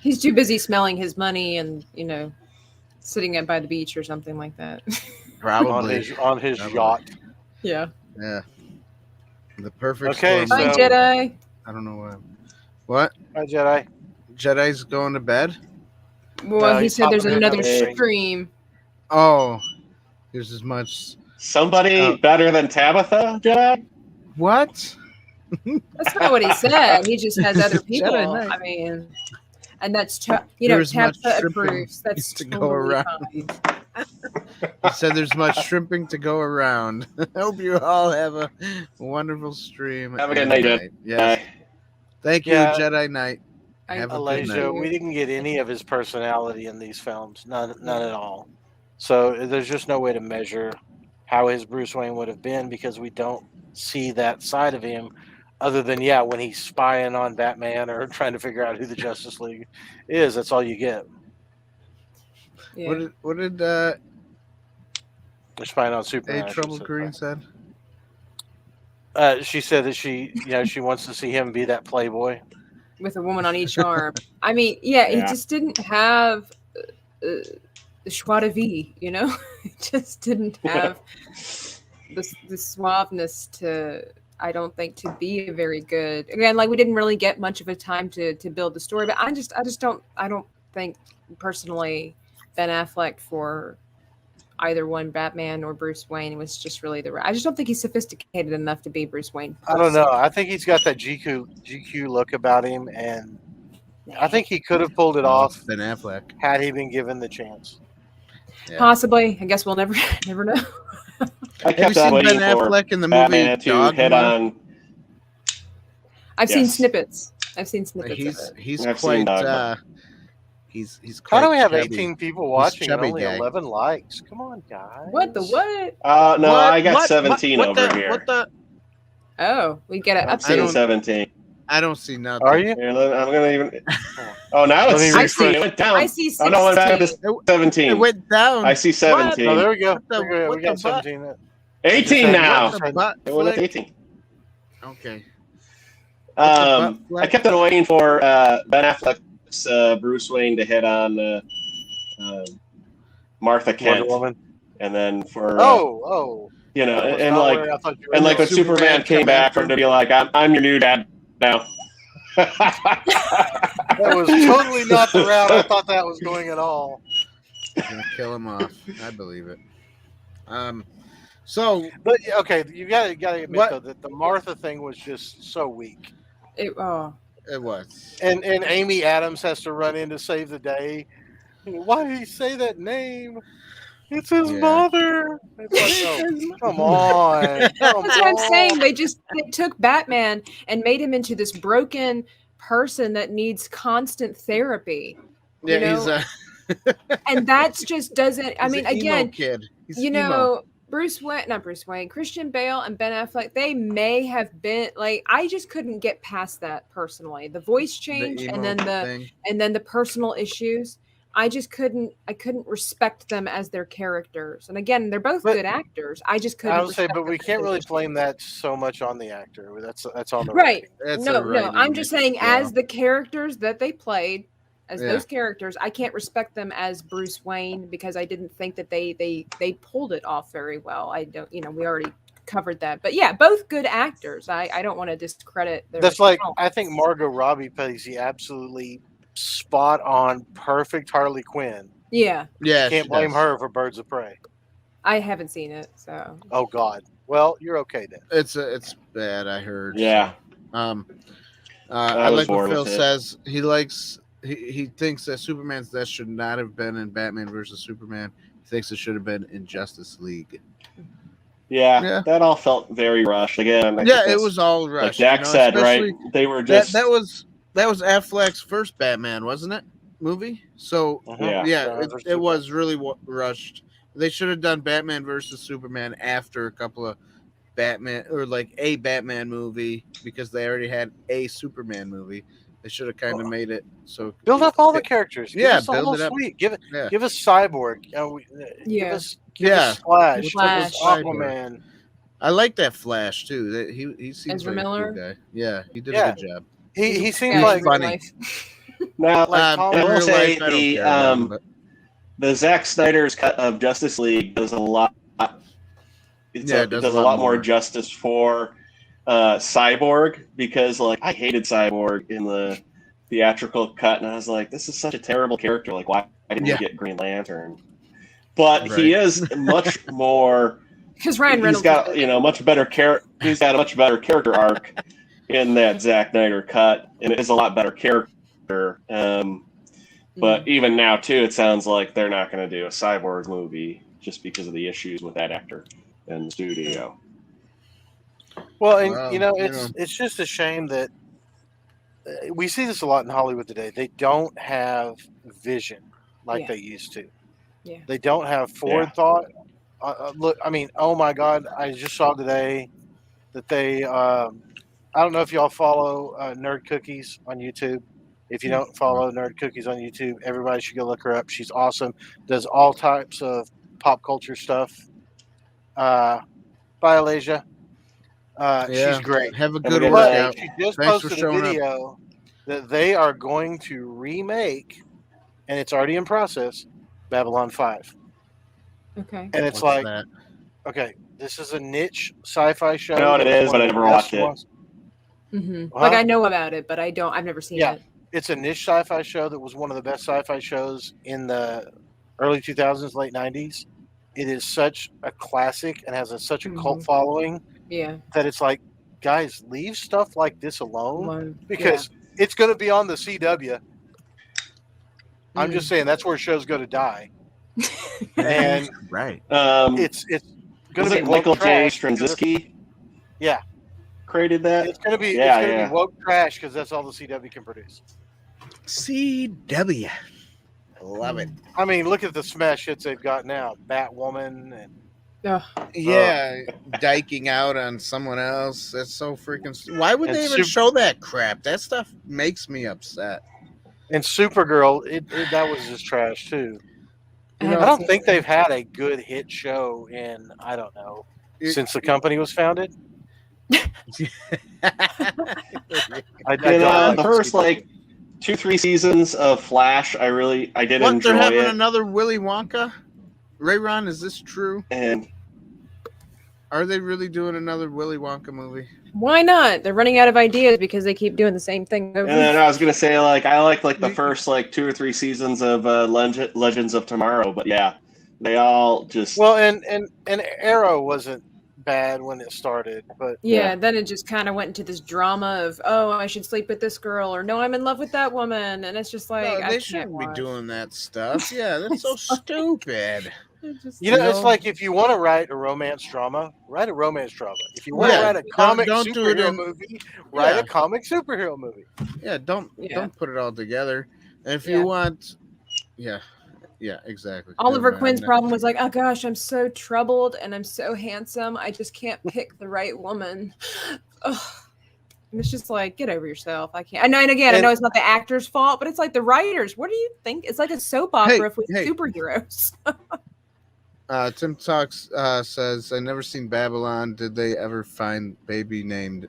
He's too busy smelling his money and sitting by the beach or something like that.
Probably
on his yacht.
Yeah.
The perfect.
Okay,
Bye, Jedi.
I don't know what. What?
Bye, Jedi.
Jedi's going to bed.
Well, he said there's another stream.
Oh, there's as much.
Somebody better than Tabitha, Jedi?
What?
That's not what he said. He just has other people. I mean, and that's Tabitha approves. That's
to go around. He said there's much shrimping to go around. I hope you all have a wonderful stream.
Have a good night, Jedi.
Yes. Thank you, Jedi Knight. Have
Elijah, we didn't get any of his personality in these films. None at all. So there's just no way to measure how his Bruce Wayne would have been because we don't see that side of him other than, when he's spying on Batman or trying to figure out who the Justice League is. That's all you get.
Yeah. What did
they're spying on Superman.
Trouble Green said?
She said that she wants to see him be that playboy.
With a woman on each arm. I mean, he just didn't have the joie de vivre, He just didn't have the suaveness to, I don't think, to be very good. Again, like we didn't really get much of a time to build the story, but I don't think personally Ben Affleck either one, Batman or Bruce Wayne, was just really the. I just don't think he's sophisticated enough to be Bruce Wayne.
I don't know. I think he's got that GQ look about him, and I think he could have pulled it off.
Ben Affleck,
had he been given the chance.
Yeah. Possibly. I guess we'll never know.
I kept
Have you seen Ben
for
Affleck in the
Batman
movie
to
Dogma?
hit on.
I've seen snippets. He's
I've
quite.
seen
He's
How
quite
do we have
chubby.
18 people watching and
chubby
only
guy.
11 likes? Come on, guys.
What the what?
No,
What?
I got
What?
17
What
over
the-
here.
What the?
Oh, we get it
I'm
up
seeing
to
17.
I don't see nothing.
Are you?
Here, I'm gonna even. Oh, now it's
Let me
16. It went down.
I see 16.
Oh no, it went back to 17.
It went down.
I see 17.
No, there we go.
What the-
There we go.
what
We got
the butt?
17.
18 now.
What the butt
It went up to
flick?
18.
Okay.
I
flick?
kept on waiting for Ben Affleck's Bruce Wayne to hit on Martha Kent,
Wonder Woman.
and then for
That
you know,
was
and
not
like
where I thought you were
and like when
going.
Superman came back for him to be like, I'm your new dad now.
That was totally not the route I thought that was going at all.
Gonna kill him off. I believe it. So,
But okay, you got to admit
What?
though that the Martha thing was just so weak.
it. Oh,
it was.
And Amy Adams has to run in to save the day. Why did he say that name? It's his
Yeah.
mother. It's like, oh, come on.
that's what I'm saying. They took Batman and made him into this broken person that needs constant therapy.
Yeah,
You know,
he's
and that's just doesn't. I
he's
mean,
an emo
again,
kid. He's
you
emo.
know, not Bruce Wayne, Christian Bale and Ben Affleck, they may have been like, I just couldn't get past that personally. The voice change
The
and then
emo thing.
the personal issues. I couldn't respect them as their characters. And again, they're both
But-
good actors. I just couldn't.
I would say,
respect
but we
them as
can't
their
really
issues.
blame that so much on the actor. That's on the
Right.
writing.
That's
No,
a writing
I'm just saying,
issue.
as the characters that they played, as
Yeah.
those characters, I can't respect them as Bruce Wayne because I didn't think that they pulled it off very well. I don't, we already covered that. But yeah, both good actors. I don't want to discredit their
That's like
talent.
I think Margot Robbie plays the absolutely spot on, perfect Harley Quinn.
Yeah,
Yeah,
Can't
she
blame
does.
her for Birds of Prey.
I haven't seen it, so
Oh God. Well, you're okay then.
It's bad. I heard.
Yeah.
I
was
like what
bored
Phil
with it.
says. He thinks that Superman's death should not have been in Batman versus Superman. He thinks it should have been in Justice League. Yeah.
That all felt very rushed. Again, I
Yeah,
think
it
that's-
was all
like
rushed.
Jack said, right?
especially
They were just
that was Affleck's first Batman, wasn't it? Movie. So
Mhm.
Yeah.
it was really rushed. They should have done Batman versus Superman after a couple of Batman or like a Batman movie because they already had a Superman movie. They should have kind of made it so
Build up all the characters. Give
Yeah,
us the
build
whole
it up.
suite. Give
Yeah.
us Cyborg.
Yeah.
Give us Flash. Give us
Flash.
Aquaman.
I like that Flash too. That he seems
Ezra
like
Miller?
a good guy. Yeah, he did
Yeah.
a good job.
He seems
Yeah,
like
in real
funny.
life.
now.
Like Tom-
I
in
will
real
say
life, I don't
the
care about him, but
the Zack Snyder's cut of Justice League does a lot. It does a lot more justice for Cyborg because like I hated Cyborg in the theatrical cut, and I was like, this is such a terrible character. Like, why didn't
Yeah.
you get Green Lantern? But he is much more.
Because Ryan
He's
Reynolds
got
was-
much better He's got a much better character arc in that Zack Snyder cut, and it is a lot better character. But even now, too, it sounds like they're not going to do a Cyborg movie just because of the issues with that actor in the studio.
Well, and
Well,
it's just a shame that we see this a lot in Hollywood today. They don't have vision like
Yeah.
they used to.
Yeah.
They don't have forethought. Look, I mean, oh my God! I just saw today that they. I don't know if y'all follow Nerd Cookies on YouTube. If you don't follow Nerd Cookies on YouTube, everybody should go look her up. She's awesome. Does all types of pop culture stuff. Bye, Alasia. She's great.
Have a
Have a
good
good
workout.
But she just
Thanks for
posted a
showing up.
video that they are going to remake, and it's already in process, Babylon 5.
Okay.
And it's
What's
like,
that?
okay, this is a niche sci-fi show.
I know what it is, but I never watched it.
Mm-hmm.
Huh?
Like I know about it, but I've never seen
Yeah.
it.
It's a niche sci-fi show that was one of the best sci-fi shows in the early 2000s, late 90s. it is such a classic and has such a cult
Mhm.
following
Yeah.
that it's like, guys, leave stuff like this alone
Alone.
because it's going to be on the CW. I'm
Mm.
just saying that's where shows go to die,
And
and
right.
it's going
is
to be
it
woke
Michael J.
trash because
Straczynski
yeah,
created that?
it's going to be
Yeah.
woke trash because that's all the CW can produce.
CW. Love it.
I mean, look at the smash hits they've got now. Batwoman and
Yeah, diking out on someone else. That's so freaking. Why would
And
they even show that crap? That stuff makes me upset.
and Supergirl, that was just trash too.
You know,
I don't think they've had a good hit show in, I don't know, since the company was founded.
The first like 2-3 seasons of Flash, I did
what,
enjoy
they're having
it.
another Willy Wonka? Ron, is this true?
And
are they really doing another Willy Wonka movie?
Why not? They're running out of ideas because they keep doing the same thing over.
And then I was gonna say, like, I liked like the first like 2 or 3 seasons of Legends of Tomorrow, but yeah, they all just
and Arrow wasn't bad when it started, but
then it just kind of went into this drama of, oh, I should sleep with this girl, or no, I'm in love with that woman, and it's just like,
no, they shouldn't be doing that stuff. Yeah, that's so stupid.
It's like if you want to write a romance drama, write a romance drama. If you want to write a comic superhero movie, write a comic superhero movie.
Yeah, don't put it all together. And if you want, yeah, exactly.
Oliver Quinn's problem was like, oh gosh, I'm so troubled and I'm so handsome. I just can't pick the right woman. Ugh. And it's just like, get over yourself. I can't. I know it's not the actor's fault, but it's like the writers. What do you think? It's like a soap opera with superheroes.
Tim Talks says, I never seen Babylon. Did they ever find baby named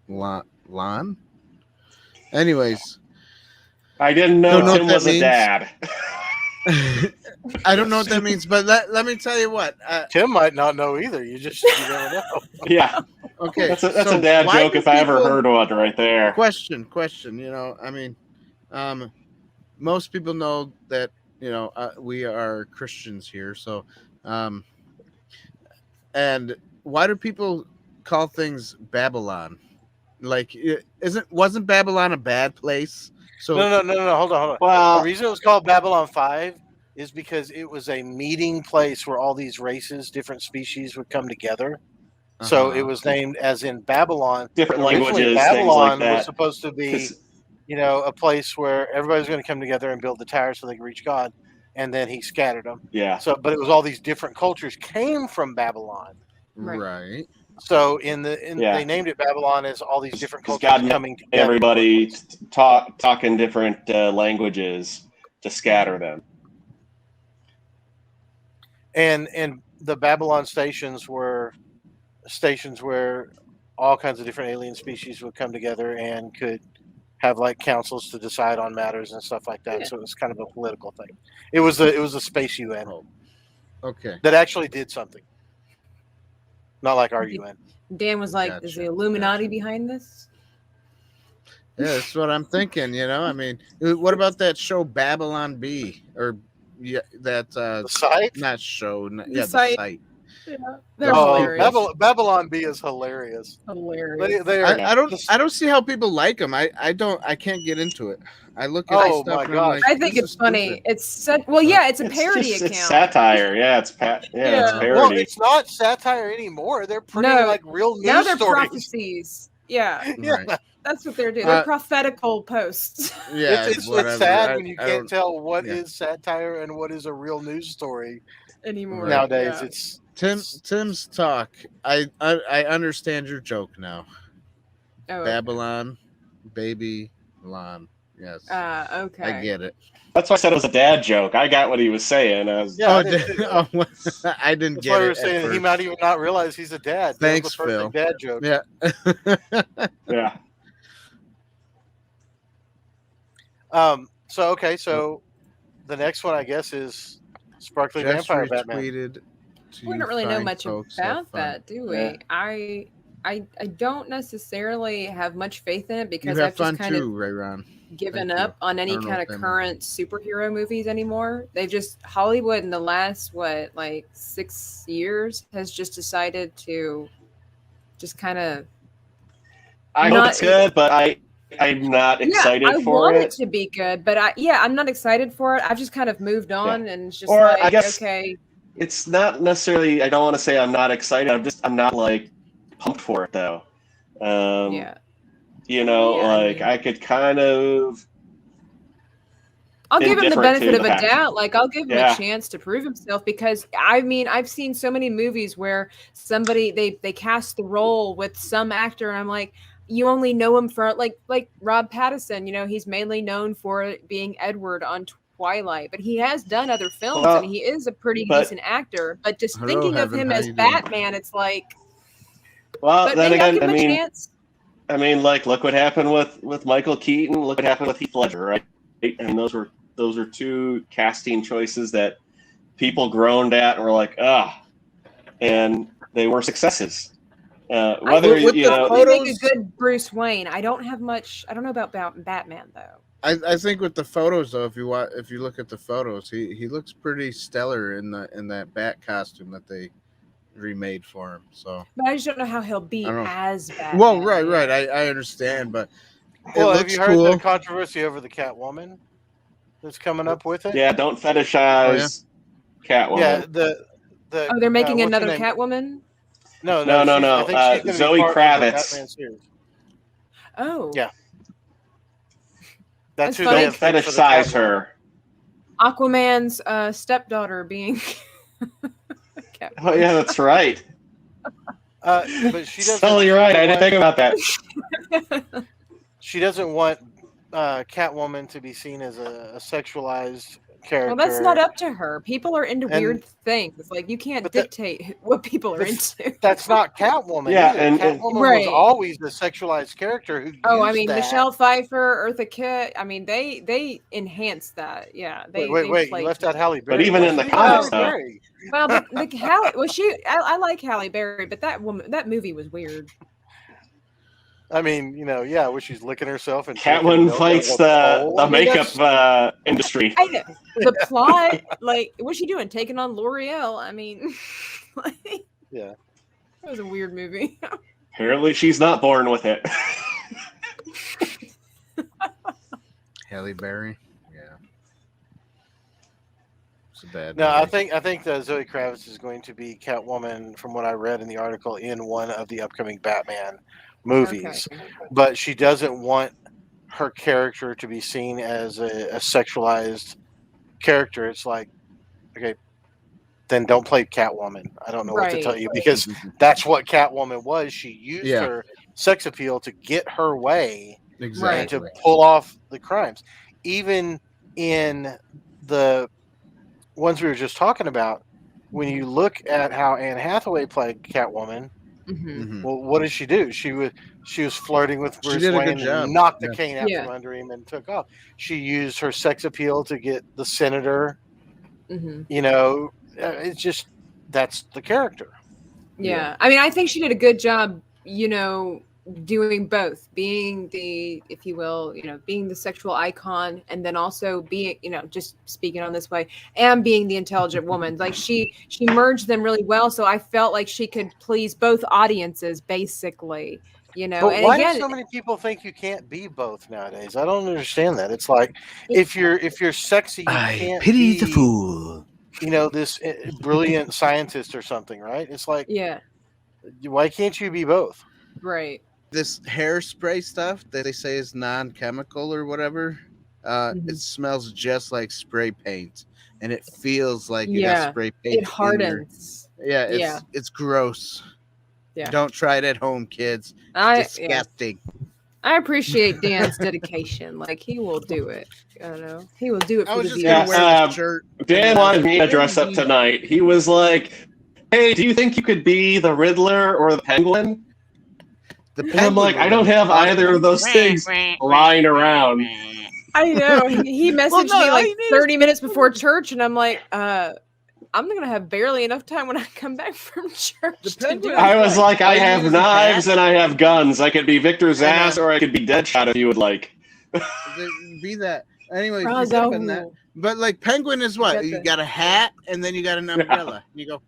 Lon? Anyways.
I didn't know Tim was a dad.
I don't know what that means, but let me tell you what.
Tim might not know either. You never know.
Yeah.
Okay.
That's a dad joke if I ever heard one right there.
Question. I mean, most people know that, we are Christians here. So, and why do people call things Babylon? Like, wasn't Babylon a bad place? So
no. Hold on.
Well,
the reason it was called Babylon 5 is because it was a meeting place where all these races, different species would come together. So it was named as in Babylon.
Different languages,
Babylon
things like that.
was supposed to be, a place where everybody's going to come together and build the tower so they can reach God. And then he scattered them.
Yeah.
So, but it was all these different cultures came from Babylon.
Right.
So they named it Babylon as all these different cultures coming together.
Everybody talking different languages to scatter them.
And the Babylon stations were stations where all kinds of different alien species would come together and could have like councils to decide on matters and stuff like that. Yeah. So it was kind of a political thing. It was a space UN.
Okay.
That actually did something. Not like our UN.
Dan was like, is the Illuminati behind this?
Yeah, that's what I'm thinking, I mean, what about that show Babylon B? Or that
the site?
Not show.
The site. Yeah.
They're hilarious. Babylon B is hilarious.
Hilarious.
I don't see how people like them. I can't get into it. I look at stuff
my
and
God.
I'm like,
I think it's funny. It's it's a parody account.
It's satire. Yeah, it's parody.
Well, it's not satire anymore. They're printing like real news
now they're
stories.
Prophecies. Yeah.
Right.
That's what they're doing. They're prophetical posts.
Yeah,
it's sad when you can't tell what is satire and what is a real news story
anymore.
Nowadays,
yeah.
it's
Tim's talk. I understand your joke now.
Oh,
Babylon, baby, Lon. Yes.
Okay.
I get it.
That's why I said it was a dad joke. I got what he was saying.
I didn't get it.
That's why we were saying he might even not realize he's a dad.
Thanks, Phil.
Dad joke.
Yeah.
Yeah.
So the next one I guess is Sparkly Vampire Batman.
We don't really know much about that, do we?
Yeah.
I don't necessarily have much faith in it because
You have
I've just
fun
kind
too,
of
Ray Ron.
given
Thank
up
you.
on
I
any
don't know
kind
if
of
they
current superhero movies anymore. They've just Hollywood in the last like 6 years has just decided to just kind of
I hope it's good, but I'm not excited
I
for
want
it.
it to be good, but I'm not excited for it. I've just kind of moved on, and it's just
or
like,
I guess
okay,
it's not necessarily. I don't want to say I'm not excited. I'm not like pumped for it though. You know, like I could kind of.
I'll give him the benefit of a doubt. Like, I'll give him
Yeah.
a chance to prove himself because, I mean, I've seen so many movies where somebody they cast the role with some actor, and I'm like, you only know him for like Rob Pattinson. You know, he's mainly known for being Edward on Twilight, but he has done other films, and he is a pretty decent actor. But just thinking of him as Batman, it's like,
well,
but
then
maybe
again,
I'll give him a chance.
I mean, like, look what happened with Michael Keaton. Look what happened with Heath Ledger, right? I mean, those are two casting choices that people groaned at and were like, and they were successes. Whether you know,
they make a good Bruce Wayne. I don't know about Batman though.
I think with the photos though, if you look at the photos, he looks pretty stellar in that bat costume that they remade for him. So,
but I just don't know how he'll be as Batman.
Well, right. I understand, but
have you heard the controversy over the Catwoman that's coming up with it?
Yeah, don't fetishize Catwoman.
Yeah,
they're making another Catwoman.
No. Zoe Kravitz.
Oh,
yeah. That's who
they fetishize her.
Aquaman's stepdaughter being.
Oh yeah, that's right.
But she doesn't.
Oh, you're right. I didn't think about that.
She doesn't want Catwoman to be seen as a sexualized character.
Well, that's not up to her. People are into weird things. Like, you can't dictate what people are into.
That's not Catwoman.
Yeah,
either.
and
Catwoman was always the sexualized character who.
I mean, Michelle Pfeiffer, Eartha Kitt. I mean, they enhanced that. Yeah,
wait! You left out Halle Berry.
But even in the comics,
well, but Halle. Well, I like Halle Berry, but that movie was weird.
I mean, where she's licking herself and
Catwoman fights the makeup industry.
I know. The plot, like, what's she doing? Taking on L'Oreal? I mean,
yeah,
that was a weird movie.
Apparently, she's not born with it.
Halle Berry, yeah, it's a bad.
No, movie. I think that Zoe Kravitz is going to be Catwoman, from what I read in the article, in one of the upcoming Batman movies, but she doesn't want her character to be seen as a sexualized character. It's like, okay, then don't play Catwoman. I don't know what to tell you, because that's what Catwoman was. She used her sex appeal to get her way and to pull off the crimes. Even in the ones we were just talking about, when you look at how Anne Hathaway played Catwoman, well, what did she do? She was flirting with Bruce Wayne and knocked the cane out from under him and took off. She used her sex appeal to get the senator. It's just, that's the character.
Yeah. I mean, I think she did a good job, doing both, being the, if you will, being the sexual icon, and then also being, just speaking on this way, and being the intelligent woman. Like, she merged them really well, so I felt like she could please both audiences, basically. But
and why do so many people think you can't be both nowadays? I don't understand that. It's like, if you're sexy, you can't
pity the fool.
This brilliant scientist or something, right? It's like, why can't you be both?
Right.
This hairspray stuff that they say is non-chemical or whatever, it smells just like spray paint, and it feels like it has spray paint.
It hardens.
It's gross.
Yeah.
Don't try it at home, kids. It's disgusting.
I appreciate Dan's dedication. Like, he will do it. I don't know. He will do it for the viewers.
Wear this shirt.
Dan wanted me to dress up tonight. He was like, "Hey, do you think you could be the Riddler or the Penguin?" And I'm like, I don't have either of those things lying around.
I know. He messaged me like 30 minutes before church, and I'm like, I'm gonna have barely enough time when I come back from church.
I was like, I have knives and I have guns. I could be Victor's ass or I could be Deadshot if you would like.
Be that. Anyway,
that.
But like Penguin is what? You got a hat and then you got an umbrella. You go.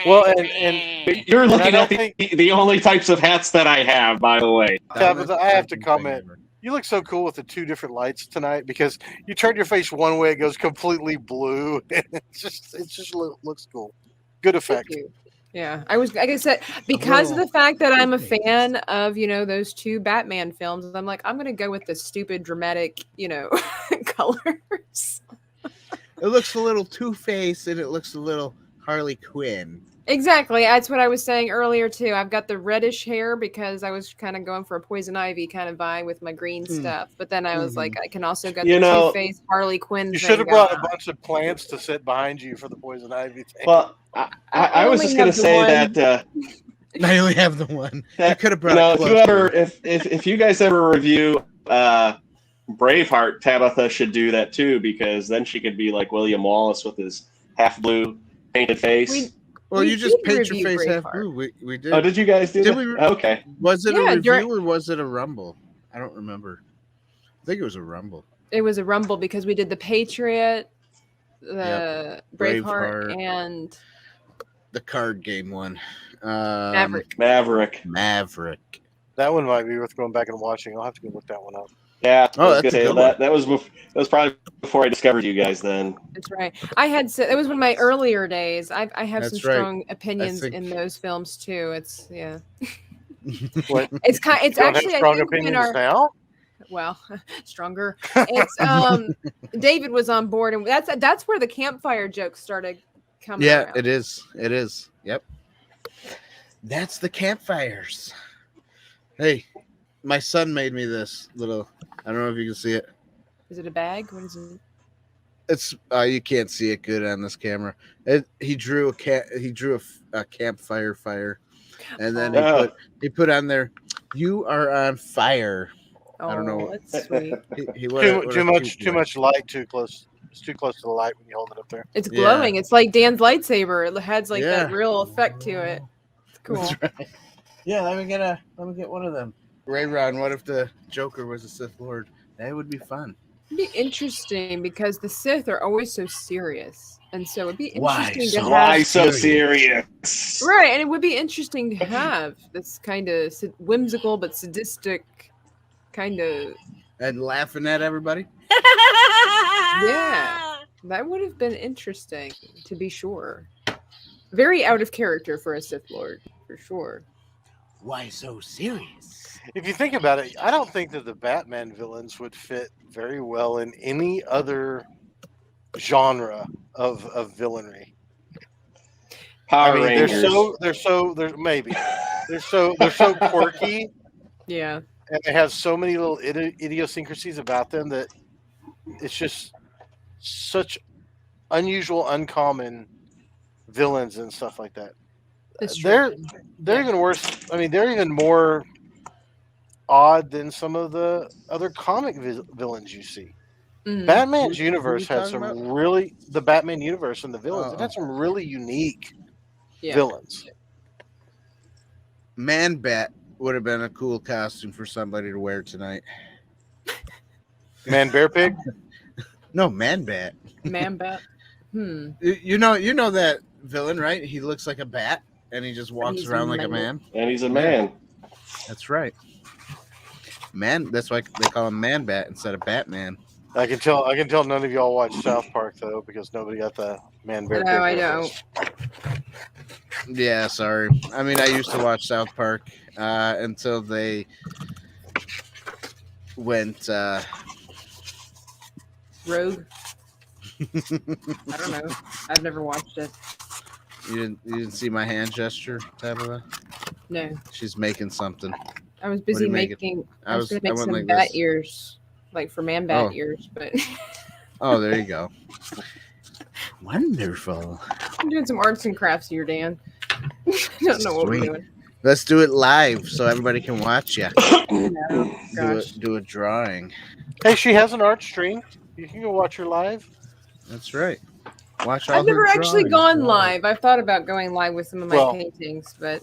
Well, and
you're looking at the only types of hats that I have, by the way.
Tabitha, I have to comment. You look so cool with the 2 different lights tonight because you turn your face one way, it goes completely blue. It just looks cool. Good effect.
Yeah, I was, like I said, because of the fact that I'm a fan of, those 2 Batman films, I'm like, I'm going to go with the stupid, dramatic, colors.
It looks a little Two-Face and it looks a little Harley Quinn.
Exactly. That's what I was saying earlier, too. I've got the reddish hair because I was kind of going for a Poison Ivy kind of vibe with my green stuff. But then I was like, I can also get the Two-Face Harley Quinn.
You should have brought a bunch of plants to sit behind you for the Poison Ivy thing.
Well, I was just going to say that...
I only have the one. You could have brought
if you guys ever review Braveheart, Tabitha should do that, too, because then she could be like William Wallace with his half-blue painted face.
Well, you just paint your face half blue. We did.
Oh, did you guys do that? Okay.
Was it a review or was it a rumble? I don't remember. I think it was a rumble.
It was a rumble because we did the Patriot, the Braveheart, and
the card game one.
Maverick.
That one might be worth going back and watching. I'll have to go look that one up.
Yeah. That was probably before I discovered you guys. Then
that's right. It was one of my earlier days. I have some strong opinions in those films too. It's
What?
It's actually
strong opinions now.
Well, stronger. It's David was on board, and that's where the campfire jokes started coming.
Yeah,
around.
it is. Yep. That's the campfires. Hey, my son made me this little. I don't know if you can see it.
Is it a bag? What is it?
It's you can't see it good on this camera. He drew a campfire fire, and then he put on there, "You are on fire." I don't know.
That's sweet.
Too much light. Too close. It's too close to the light when you hold it up there.
It's glowing. Yeah. It's like Dan's lightsaber. It has like that real effect to it. It's cool.
That's right. Yeah, let me get one of them. Ray Ron, what if the Joker was a Sith Lord? That would be fun.
It'd be interesting because the Sith are always so serious. And so it'd be interesting to have...
Why so serious?
Right, and it would be interesting to have this kind of whimsical but sadistic kind of...
And laughing at everybody?
Yeah, that would have been interesting, to be sure. Very out of character for a Sith Lord, for sure.
Why so serious?
If you think about it, I don't think that the Batman villains would fit very well in any other genre of villainy.
Power Rangers.
They're so quirky.
Yeah.
And they have so many little idiosyncrasies about them that it's just such unusual, uncommon villains and stuff like that. They're even worse. I mean, they're even more odd than some of the other comic villains you see. Mm-hmm. Batman's universe had some the Batman universe and the villains. It had some really unique villains.
Man-Bat would have been a cool costume for somebody to wear tonight.
Man-Bear-Pig?
No, Man-Bat.
Man-Bat.
You know that villain, right? He looks like a bat. And he just walks around like a man.
And he's a man.
That's right. Man, that's why they call him Man-Bat instead of Batman.
I can tell none of y'all watch South Park though, because nobody got the Man-Bear.
No, I don't.
Yeah, sorry. I mean, I used to watch South Park until they went
rogue. I don't know. I've never watched it.
You didn't see my hand gesture, Tabitha?
No.
She's making something.
I was busy making. I was going to make some bat ears, like for Man-Bat ears, but.
Oh, there you go. Wonderful.
I'm doing some arts and crafts here, Dan. I don't know what we're doing.
Let's do it live so everybody can watch you.
No,
do a drawing.
Hey, she has an art stream. You can go watch her live.
That's right. Watch all
I've never
her
actually
drawings.
gone live. I've thought about going live with some of my paintings, but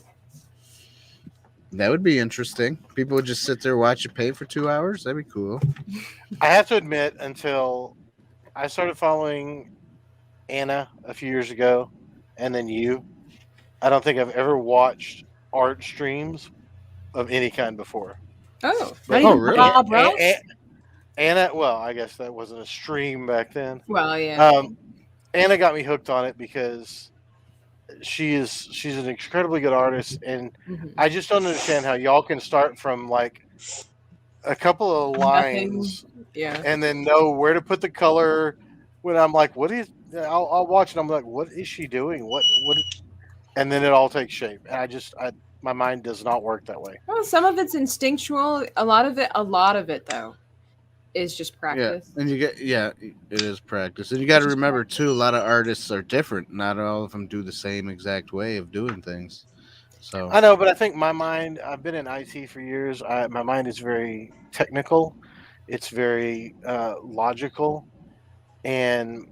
that would be interesting. People would just sit there, watch you paint for 2 hours. That'd be cool.
I have to admit, until I started following Anna a few years ago, and then you, I don't think I've ever watched art streams of any kind before.
Oh,
really?
Bob Ross?
Anna, well, I guess that wasn't a stream back then.
Well, yeah.
Anna got me hooked on it because she's an incredibly good artist, and I just don't understand how y'all can start from like a couple of lines, and then know where to put the color. When I'm like, what is? I'll watch it. I'm like, what is she doing? What? And then it all takes shape. And my mind does not work that way.
Well, some of it's instinctual. A lot of it though is just practice.
Yeah, and it is practice. And you got to remember too, a lot of artists are different. Not all of them do the same exact way of doing things. So
I know, but I think my mind. I've been in IT for years. My mind is very technical. It's very logical, and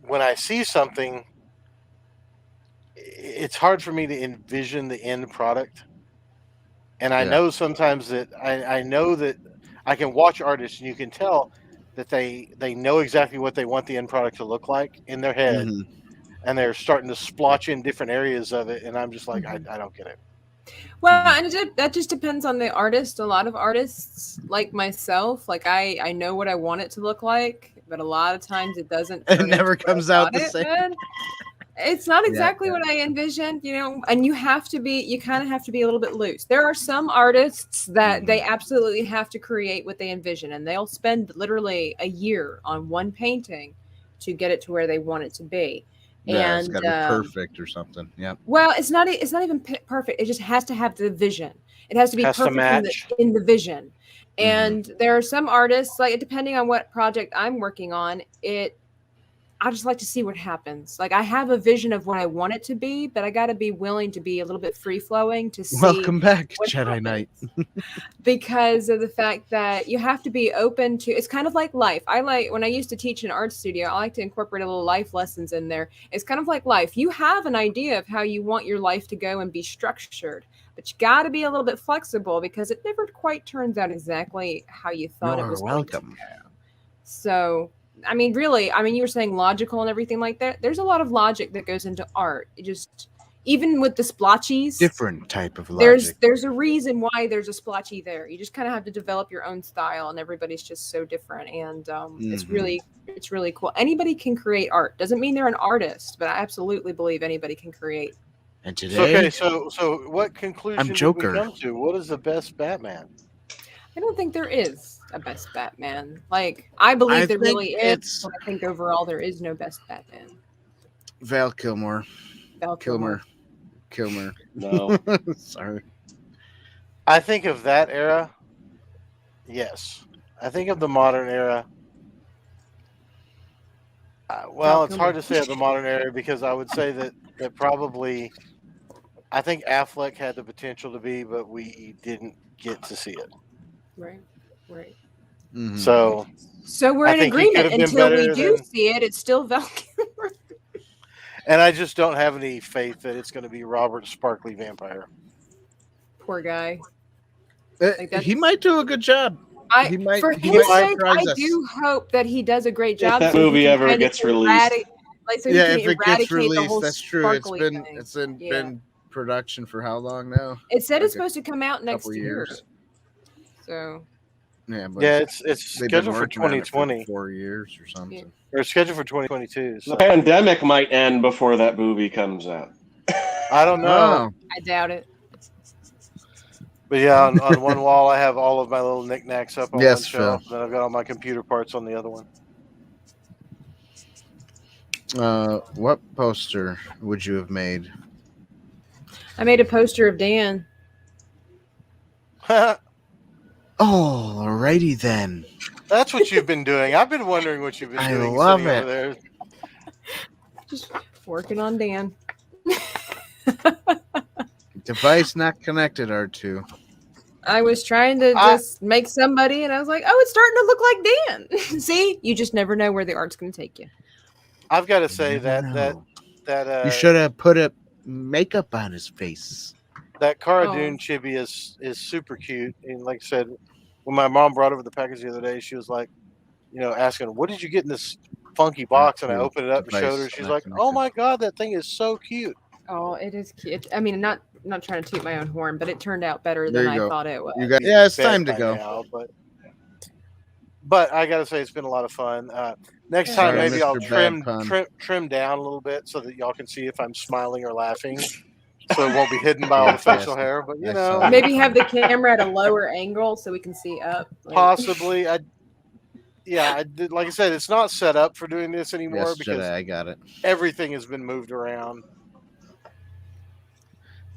when I see something, it's hard for me to envision the end product. And I know sometimes that I know that I can watch artists and you can tell that they know exactly what they want the end product to look like in their head. And they're starting to splotch in different areas of it. And I'm just like, I don't get it.
Well, and that just depends on the artist. A lot of artists like myself, like I know what I want it to look like, but a lot of times it doesn't.
It never comes out the same.
It's not exactly what I envisioned, and you kind of have to be a little bit loose. There are some artists that they absolutely have to create what they envision, and they'll spend literally a year on one painting to get it to where they want it to be.
Yeah, it's got to be perfect or something. Yeah.
Well, it's not even perfect. It just has to have the vision. It has to be perfect in the vision. And there are some artists, like depending on what project I'm working on, I just like to see what happens. Like I have a vision of what I want it to be, but I got to be willing to be a little bit free flowing to see.
Welcome back, Jedi Knight.
Because of the fact that you have to be open to. It's kind of like life. When I used to teach in an art studio, I like to incorporate a little life lessons in there. It's kind of like life. You have an idea of how you want your life to go and be structured, but you got to be a little bit flexible because it never quite turns out exactly how you thought it was.
Welcome.
So. Really, you were saying logical and everything like that. There's a lot of logic that goes into art. Even with the splotchies,
different type of logic.
There's a reason why there's a splotchy there. You just kind of have to develop your own style, and everybody's just so different. And it's really cool. Anybody can create art. Doesn't mean they're an artist, but I absolutely believe anybody can create.
And today,
so what conclusion did we come to? What is the best Batman?
I don't think there is a best Batman. Like, I believe there really is, but I think overall there is no best Batman.
Val Kilmer. Kilmer.
No.
Sorry.
I think of that era. Yes. I think of the modern era. It's hard to say of the modern era because I would say that probably I think Affleck had the potential to be, but we didn't get to see it.
Right.
Mm-hmm.
So
we're in agreement. Until we do see it, it's still Val Kilmer.
And I just don't have any faith that it's going to be Robert Sparkly Vampire.
Poor guy.
He might do a good job.
For his sake, I do hope that he does a great job.
If that movie ever gets released.
If it gets released, that's true. It's been production for how long now?
It said it's supposed to come out next year. So
it's scheduled for 2020.
4 years or something.
Yeah.
Or scheduled for 2022. So.
The pandemic might end before that movie comes out.
I don't know.
I doubt it.
But yeah, on one wall I have all of my little knickknacks up on one shelf. Then I've got all my computer parts on the other one.
What poster would you have made?
I made a poster of Dan.
Alrighty then.
That's what you've been doing. I've been wondering what you've been doing.
I love it.
Over there.
Just working on Dan.
Device not connected, R2.
I was trying to just make somebody, and I was like, oh, it's starting to look like Dan. See? You just never know where the art's going to take you.
I've got to say that
you should have put a makeup on his face.
That Cara Dune chibi is super cute, and like I said, when my mom brought over the package the other day, she was like, asking, "What did you get in this funky box?" And I opened it up and showed her. She's like, "Oh my god, that thing is so cute."
Oh, it is cute. I mean, not trying to toot my own horn, but it turned out better than I thought it was.
It's time to go.
Now, but I got to say, it's been a lot of fun. Next time, maybe I'll trim down a little bit so that y'all can see if I'm smiling or laughing. So it won't be hidden by all the facial hair, but
maybe have the camera at a lower angle so we can see up.
Possibly, like I said, it's not set up for doing this anymore because
I got it.
Everything has been moved around.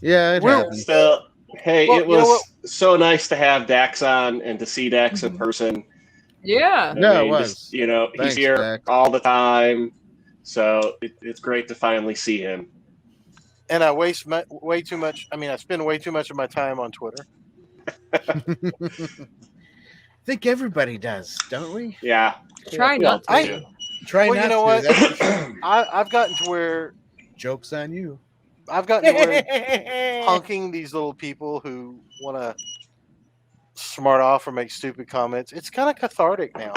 Yeah, it happens.
Still, hey, it was so nice to have Dax on and to see Dax in person.
Yeah,
it was.
Thanks, he's here Dax. All the time, so it's great to finally see him.
And I waste way too much. I mean, I spend way too much of my time on Twitter.
I think everybody does, don't we?
Yeah.
Try not to.
Try not to.
You know what? I've gotten to where
joke's on you.
I've gotten to where punking these little people who want to smart off or make stupid comments. It's kind of cathartic now.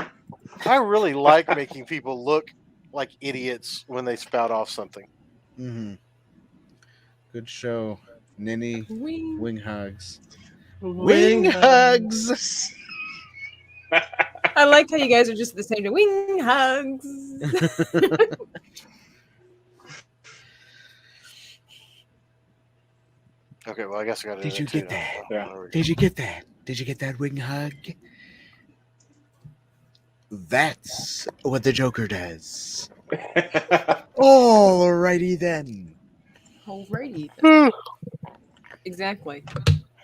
I really like making people look like idiots when they spout off something.
Mm-hmm. Good show. Ninny wing hugs. Wing hugs.
I like how you guys are just the same. Wing hugs.
Okay, well, I guess I got to.
Did you get that? Yeah. Did you get that? Did you get that wing hug? That's what the Joker does. Alrighty then.
Alrighty. Exactly.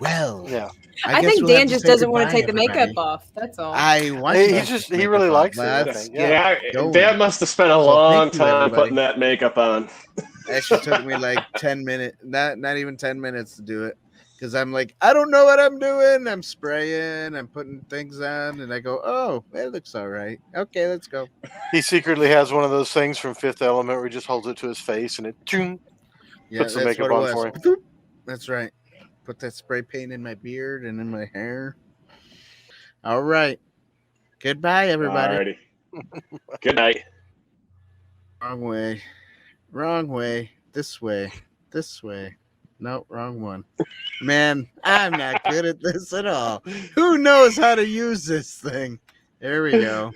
Well,
yeah.
I think Dan just doesn't want to take the makeup off. That's all.
I want.
He really likes it.
Yeah, Dan must have spent a long time putting that makeup on.
Actually took me like 10 minutes, not even 10 minutes to do it. Because I'm like, I don't know what I'm doing. I'm spraying, I'm putting things on, and I go, oh, it looks all right. Okay, let's go.
He secretly has one of those things from Fifth Element where he just holds it to his face and it puts the makeup on for him.
That's right. Put that spray paint in my beard and in my hair. All right. Goodbye, everybody.
Good night.
Wrong way. Wrong way. This way. This way. No, wrong one. Man, I'm not good at this at all. Who knows how to use this thing? There we go.